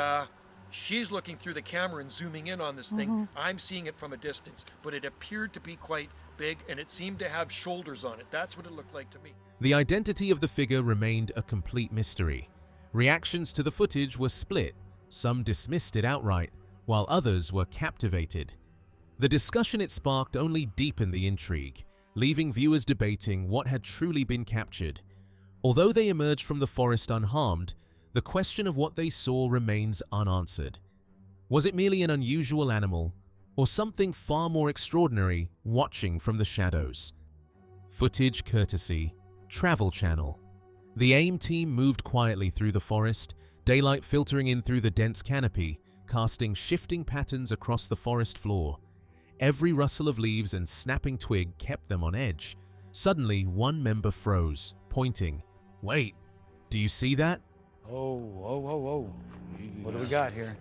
she's looking through the camera and zooming in on this thing. I'm seeing it from a distance, but it appeared to be quite big, and it seemed to have shoulders on it. That's what it looked like to me. The identity of the figure remained a complete mystery. Reactions to the footage were split. Some dismissed it outright, while others were captivated. The discussion it sparked only deepened the intrigue, leaving viewers debating what had truly been captured. Although they emerged from the forest unharmed, the question of what they saw remains unanswered. Was it merely an unusual animal, or something far more extraordinary watching from the shadows? Footage courtesy Travel Channel. The AIM team moved quietly through the forest, daylight filtering in through the dense canopy, casting shifting patterns across the forest floor. Every rustle of leaves and snapping twig kept them on edge. Suddenly, one member froze, pointing. Wait, do you see that? Oh. What do we got here?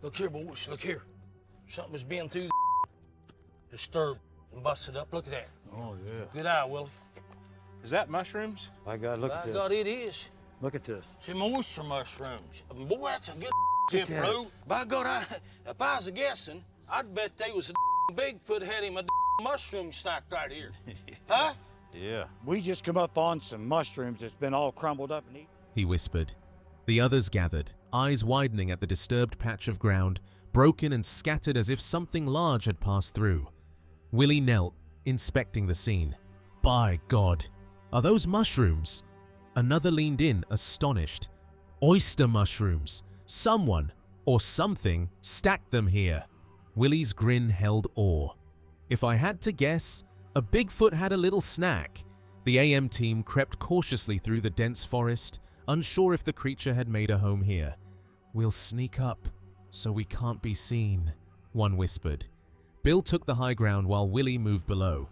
Look here, boys, look here. Something's being too disturbed and busted up. Look at that. Oh, yeah. Good eye, Willie. Is that mushrooms? By God, look at By this. God, it is. Look at this. Some oyster mushrooms. Boy, that's a good Look at tip, bro. this. By God, if I was guessing, I'd bet they was a Bigfoot had him a mushroom stacked right here. Huh? Yeah. We just come up on some mushrooms that's been all crumbled up and eaten. He whispered. The others gathered, eyes widening at the disturbed patch of ground, broken and scattered as if something large had passed through. Willie knelt, inspecting the scene. By God, are those mushrooms? Another leaned in, astonished. Oyster mushrooms. Someone, or something, stacked them here. Willie's grin held awe. If I had to guess, a Bigfoot had a little snack. The AM team crept cautiously through the dense forest, unsure if the creature had made a home here. We'll sneak up, so we can't be seen, one whispered. Bill took the high ground while Willie moved below.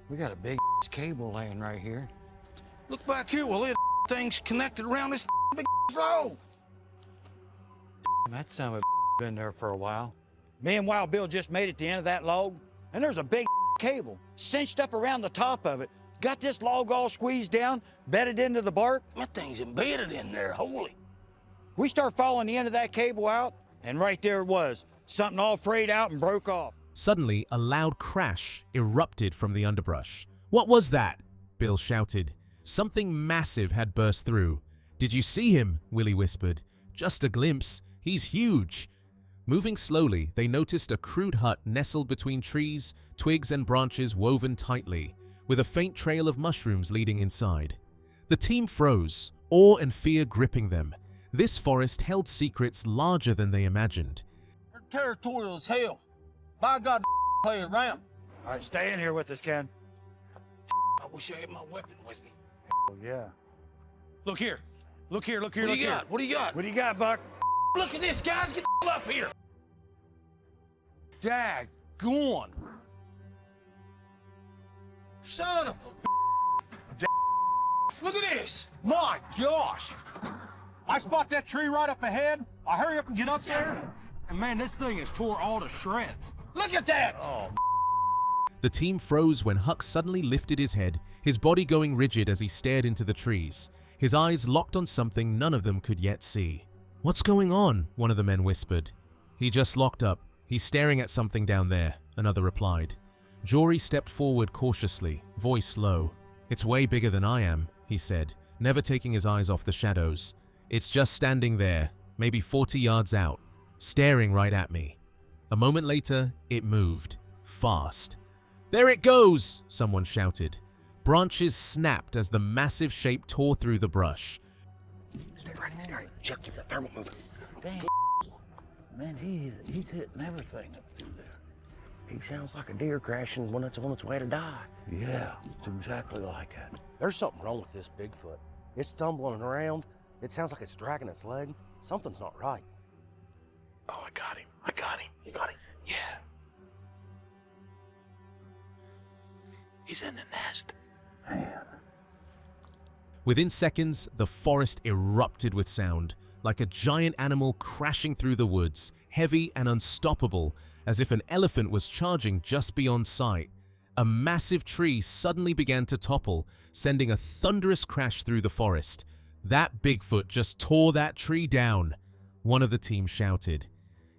We got a big cable laying right here. Look back here, Willie. Thing's connected around this big flow. That son of a been there for a while. Me and Wild Bill just made it to the end of that log, and there's a big cable, cinched up around the top of it. Got this log all squeezed down, bedded into the bark. That thing's embedded in there, holy. We start following the end of that cable out, and right there it was. Something all frayed out and broke off. Suddenly, a loud crash erupted from the underbrush. "What was that?" Bill shouted. Something massive had burst through. "Did you see him?" Willie whispered. "Just a glimpse. He's huge." Moving slowly, they noticed a crude hut nestled between trees, twigs and branches woven tightly, with a faint trail of mushrooms leading inside. The team froze, awe and fear gripping them. This forest held secrets larger than they imagined. They're territorial as hell. By God, play around. All right, stay in here with us, Ken. I wish I had my weapon with me. Oh, yeah. Look here. Look here, look here, look here. What do you got? What do you got, Buck? Look at this, guys. Get the up here. Daggone. Son of a Look at this. My gosh. I spot that tree right up ahead. I hurry up and get up there. And man, this thing is tore all to shreds. Look at that. Oh, The team froze when Huck suddenly lifted his head, his body going rigid as he stared into the trees, his eyes locked on something none of them could yet see. "What's going on?" one of the men whispered. "He just locked up. He's staring at something down there," another replied. Jory stepped forward cautiously, voice low. "It's way bigger than I am," he said, never taking his eyes off the shadows. "It's just standing there, maybe 40 yards out, staring right at me." A moment later, it moved, fast. "There it goes!" someone shouted. Branches snapped as the massive shape tore through the brush. Stay right. Chuck, get that thermal moving. Damn. Man, he's hitting everything up through there. He sounds like a deer crashing when it's on its way to die. Yeah, it's exactly like that. There's something wrong with this Bigfoot. It's stumbling around. It sounds like it's dragging its leg. Something's not right. Oh, I got him. You got him? Yeah. He's in the nest. Man. Within seconds, the forest erupted with sound, like a giant animal crashing through the woods, heavy and unstoppable, as if an elephant was charging just beyond sight. A massive tree suddenly began to topple, sending a thunderous crash through the forest. "That Bigfoot just tore that tree down," one of the team shouted.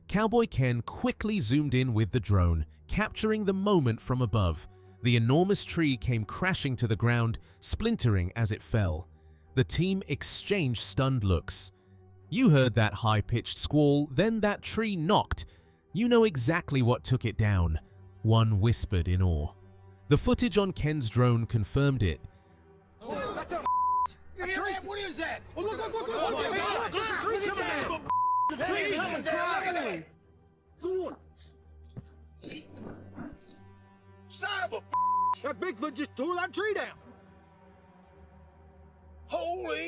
Cowboy Ken quickly zoomed in with the drone, capturing the moment from above. The enormous tree came crashing to the ground, splintering as it fell. The team exchanged stunned looks. "You heard that high-pitched squall, then that tree knocked. You know exactly what took it down," one whispered in awe. The footage on Ken's drone confirmed it. That's a what is that? Oh, look, oh my God. There's a tree coming down. The tree coming down. Son of a that Bigfoot just tore that tree down. Holy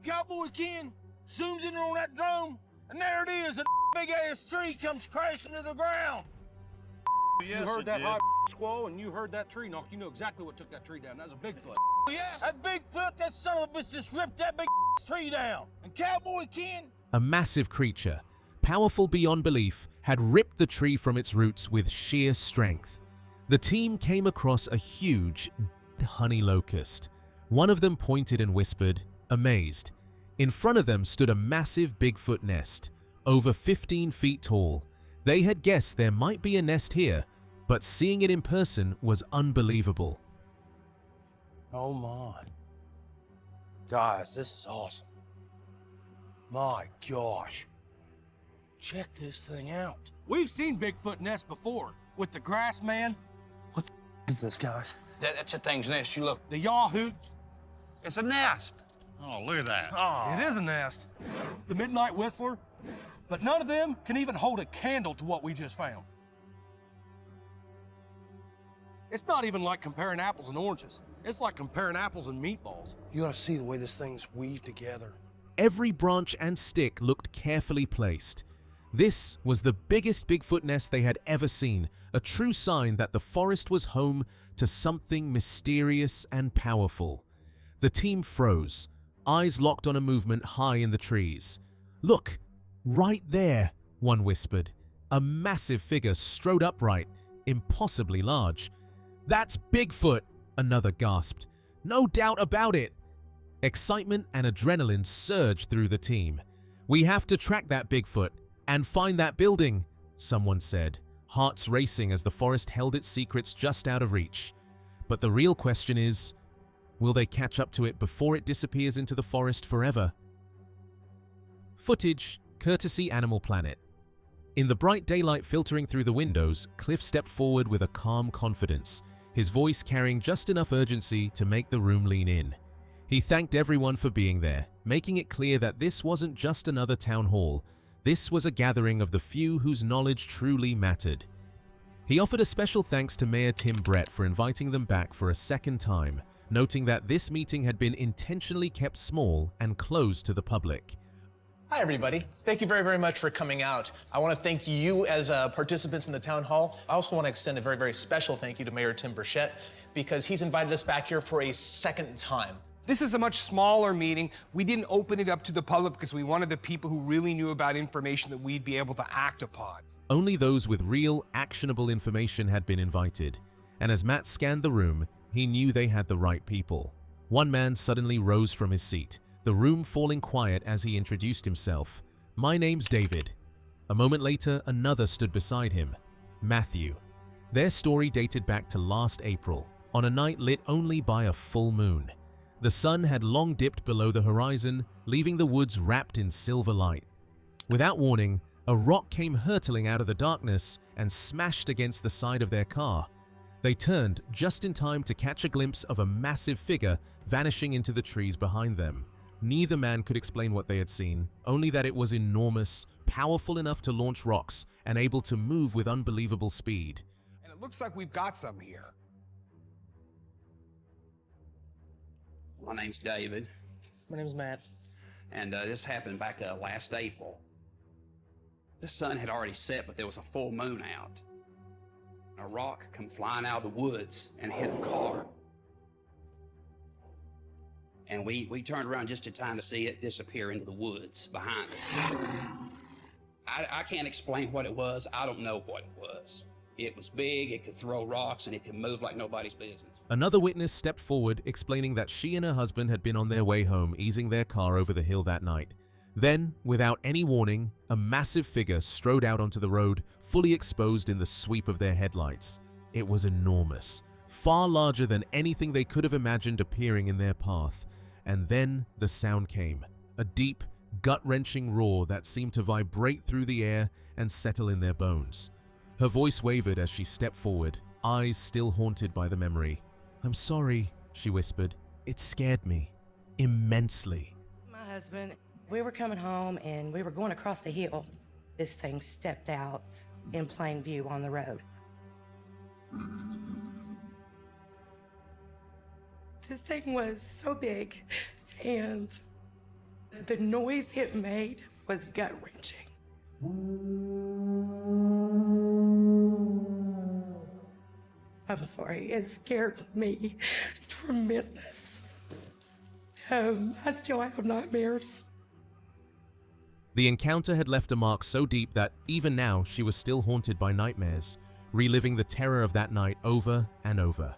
Cowboy Ken zooms in on that drone, and there it is. A big-ass tree comes crashing to the ground. You heard that high squall and you heard that tree knock. You know exactly what took that tree down. That was a Bigfoot. Yes, that Bigfoot, that son of a bitch just ripped that big tree down. And Cowboy Ken, A massive creature, powerful beyond belief, had ripped the tree from its roots with sheer strength. The team came across a huge honey locust. One of them pointed and whispered, amazed. In front of them stood a massive Bigfoot nest, over 15 feet tall. They had guessed there might be a nest here, but seeing it in person was unbelievable. Oh my. Guys, this is awesome. My gosh. Check this thing out. We've seen Bigfoot nests before with the grass man. What is this, guys? that's a thing's nest. You look. The Yahoo. It's a nest. Oh, look at that. Oh. It is a nest. The Midnight Whistler. But none of them can even hold a candle to what we just found. It's not even like comparing apples and oranges. It's like comparing apples and meatballs. You ought to see the way this thing's weaved together. Every branch and stick looked carefully placed. This was the biggest Bigfoot nest they had ever seen, a true sign that the forest was home to something mysterious and powerful. The team froze, eyes locked on a movement high in the trees. "Look, right there," one whispered. A massive figure strode upright, impossibly large. "That's Bigfoot!" another gasped. "No doubt about it!" Excitement and adrenaline surged through the team. "We have to track that Bigfoot and find that building," someone said, hearts racing as the forest held its secrets just out of reach. But the real question is, will they catch up to it before it disappears into the forest forever? Footage, courtesy Animal Planet. In the bright daylight filtering through the windows, Cliff stepped forward with a calm confidence, his voice carrying just enough urgency to make the room lean in. He thanked everyone for being there, making it clear that this wasn't just another town hall. This was a gathering of the few whose knowledge truly mattered. He offered a special thanks to Mayor Tim Brett for inviting them back for a second time, noting that this meeting had been intentionally kept small and closed to the public. Hi, everybody. Thank you very, very much for coming out. I want to thank you as participants in the town hall. I also want to extend a very, very special thank you to Mayor Tim Brett because he's invited us back here for a second time. This is a much smaller meeting. We didn't open it up to the public because we wanted the people who really knew about information that we'd be able to act upon. Only those with real, actionable information had been invited, and as Matt scanned the room, he knew they had the right people. One man suddenly rose from his seat, the room falling quiet as he introduced himself. "My name's David." A moment later, another stood beside him, Matthew. Their story dated back to last April, on a night lit only by a full moon. The sun had long dipped below the horizon, leaving the woods wrapped in silver light. Without warning, a rock came hurtling out of the darkness and smashed against the side of their car. They turned just in time to catch a glimpse of a massive figure vanishing into the trees behind them. Neither man could explain what they had seen, only that it was enormous, powerful enough to launch rocks, and able to move with unbelievable speed. And it looks like we've got some here. My name's David. My name's Matt. And this happened back last April. The sun had already set, but there was a full moon out. A rock come flying out of the woods and hit the car. And we turned around just in time to see it disappear into the woods behind us. I can't explain what it was. I don't know what it was. It was big, it could throw rocks, and it could move like nobody's business. Another witness stepped forward, explaining that she and her husband had been on their way home, easing their car over the hill that night. Then, without any warning, a massive figure strode out onto the road, fully exposed in the sweep of their headlights. It was enormous, far larger than anything they could have imagined appearing in their path. And then the sound came, a deep, gut-wrenching roar that seemed to vibrate through the air and settle in their bones. Her voice wavered as she stepped forward, eyes still haunted by the memory. "I'm sorry," she whispered. "It scared me immensely." My husband, we were coming home and we were going across the hill. This thing stepped out in plain view on the road. This thing was so big, and the noise it made was gut-wrenching. I'm sorry, it scared me tremendous. I still have nightmares. The encounter had left a mark so deep that even now she was still haunted by nightmares, reliving the terror of that night over and over.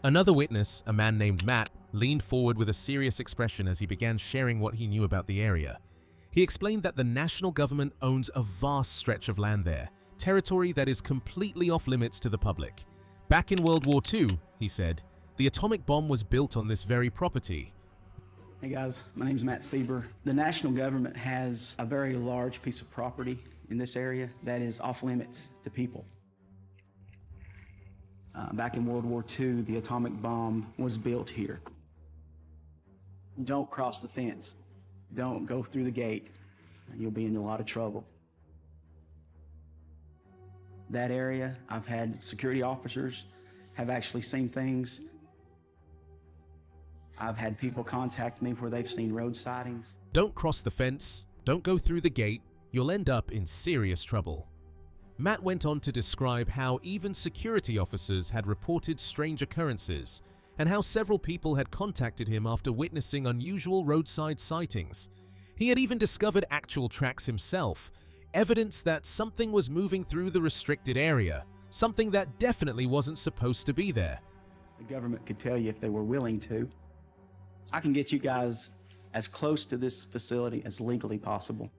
Another witness, a man named Matt, leaned forward with a serious expression as he began sharing what he knew about the area. He explained that the national government owns a vast stretch of land there, territory that is completely off limits to the public. Back in World War II, he said, the atomic bomb was built on this very property. Hey guys, my name's Matt Sieber. The national government has a very large piece of property in this area that is off limits to people. Back in World War II, the atomic bomb was built here. Don't cross the fence. Don't go through the gate. You'll be in a lot of trouble. That area, I've had security officers have actually seen things. I've had people contact me where they've seen road sightings. Don't cross the fence, don't go through the gate, you'll end up in serious trouble. Matt went on to describe how even security officers had reported strange occurrences, and how several people had contacted him after witnessing unusual roadside sightings. He had even discovered actual tracks himself, evidence that something was moving through the restricted area, something that definitely wasn't supposed to be there. The government could tell you if they were willing to. I can get you guys as close to this facility as legally possible.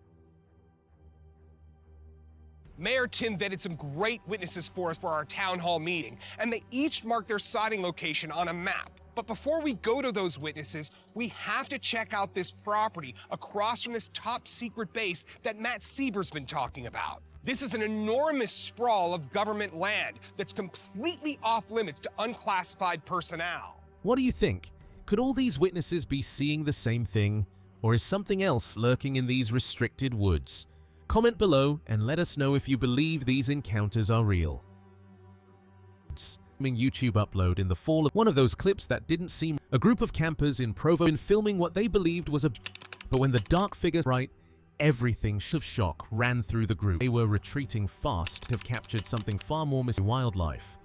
Mayor Tim vetted some great witnesses for us for our town hall meeting, and they each marked their sighting location on a map. But before we go to those witnesses, we have to check out this property across from this top secret base that Matt Sieber's been talking about. This is an enormous sprawl of government land that's completely off limits to unclassified personnel. What do you think? Could all these witnesses be seeing the same thing, or is something else lurking in these restricted woods? Comment below and let us know if you believe these encounters are real. YouTube upload in the fall of one of those clips that didn't seem. A group of campers in Provo been filming what they believed was a, but when the dark figure right, everything of shock ran through the group. They were retreating fast to have captured something far more mysterious wildlife.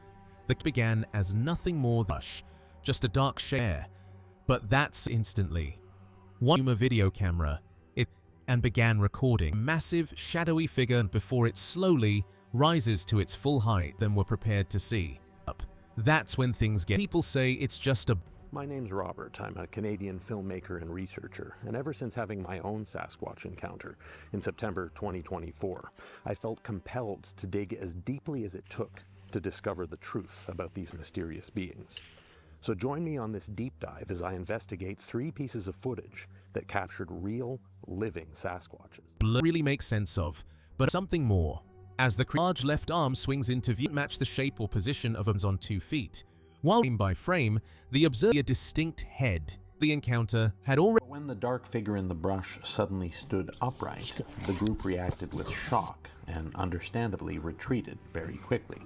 The began as nothing more than just a dark share, but that's instantly. One a video camera and began recording a massive shadowy figure before it slowly rises to its full height than were prepared to see. That's when things get. People say it's just a. My name's Robert. I'm a Canadian filmmaker and researcher, and ever since having my own Sasquatch encounter in September 2024, I felt compelled to dig as deeply as it took to discover the truth about these mysterious beings. So join me on this deep dive as I investigate 3 pieces of footage that captured real, living Sasquatches. Really makes sense of, but something more. As the large left arm swings into view, match the shape or position of arms on 2 feet. While frame by frame, the observer a distinct head. The encounter had already. When the dark figure in the brush suddenly stood upright, the group reacted with shock and understandably retreated very quickly.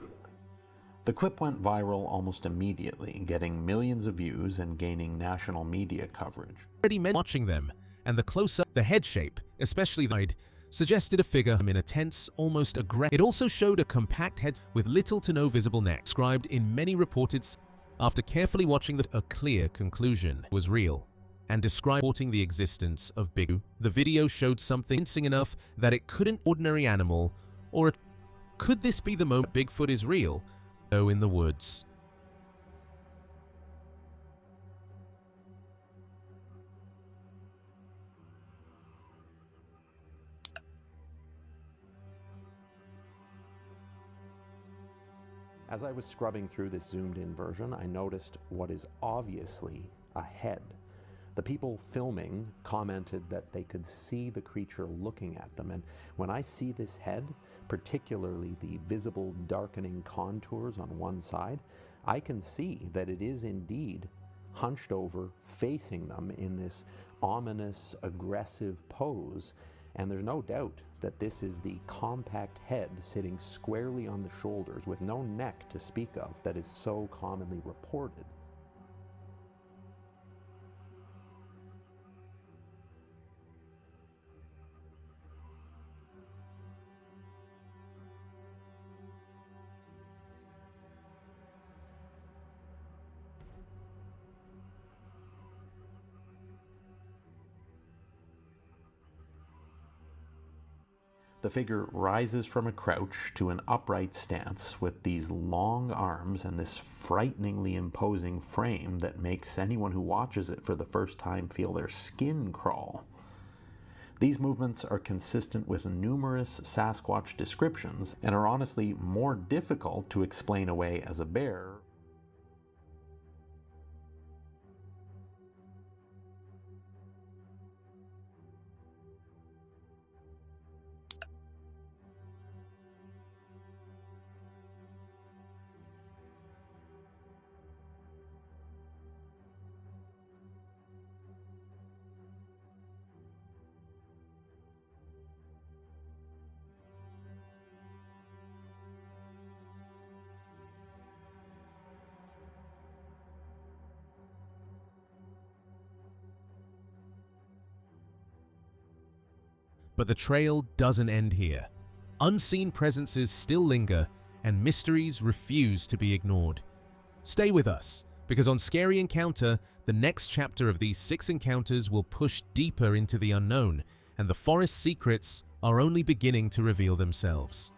The clip went viral almost immediately, getting millions of views and gaining national media coverage. Already watching them, and the close-up, the head shape, especially the side, suggested a figure in a tense, almost aggressive. It also showed a compact head with little to no visible neck, described in many reported. After carefully watching a clear conclusion was real, and reporting the existence of Bigfoot. The video showed something convincing enough that it couldn't ordinary animal, or could this be the moment Bigfoot is real? Though in the woods. As I was scrubbing through this zoomed-in version, I noticed what is obviously a head. The people filming commented that they could see the creature looking at them, and when I see this head, particularly the visible darkening contours on one side, I can see that it is indeed hunched over, facing them in this ominous, aggressive pose. And there's no doubt that this is the compact head sitting squarely on the shoulders with no neck to speak of that is so commonly reported. The figure rises from a crouch to an upright stance with these long arms and this frighteningly imposing frame that makes anyone who watches it for the first time feel their skin crawl. These movements are consistent with numerous Sasquatch descriptions and are honestly more difficult to explain away as a bear. But the trail doesn't end here. Unseen presences still linger, and mysteries refuse to be ignored. Stay with us, because on Scary Encounter, the next chapter of these 6 encounters will push deeper into the unknown, and the forest's secrets are only beginning to reveal themselves.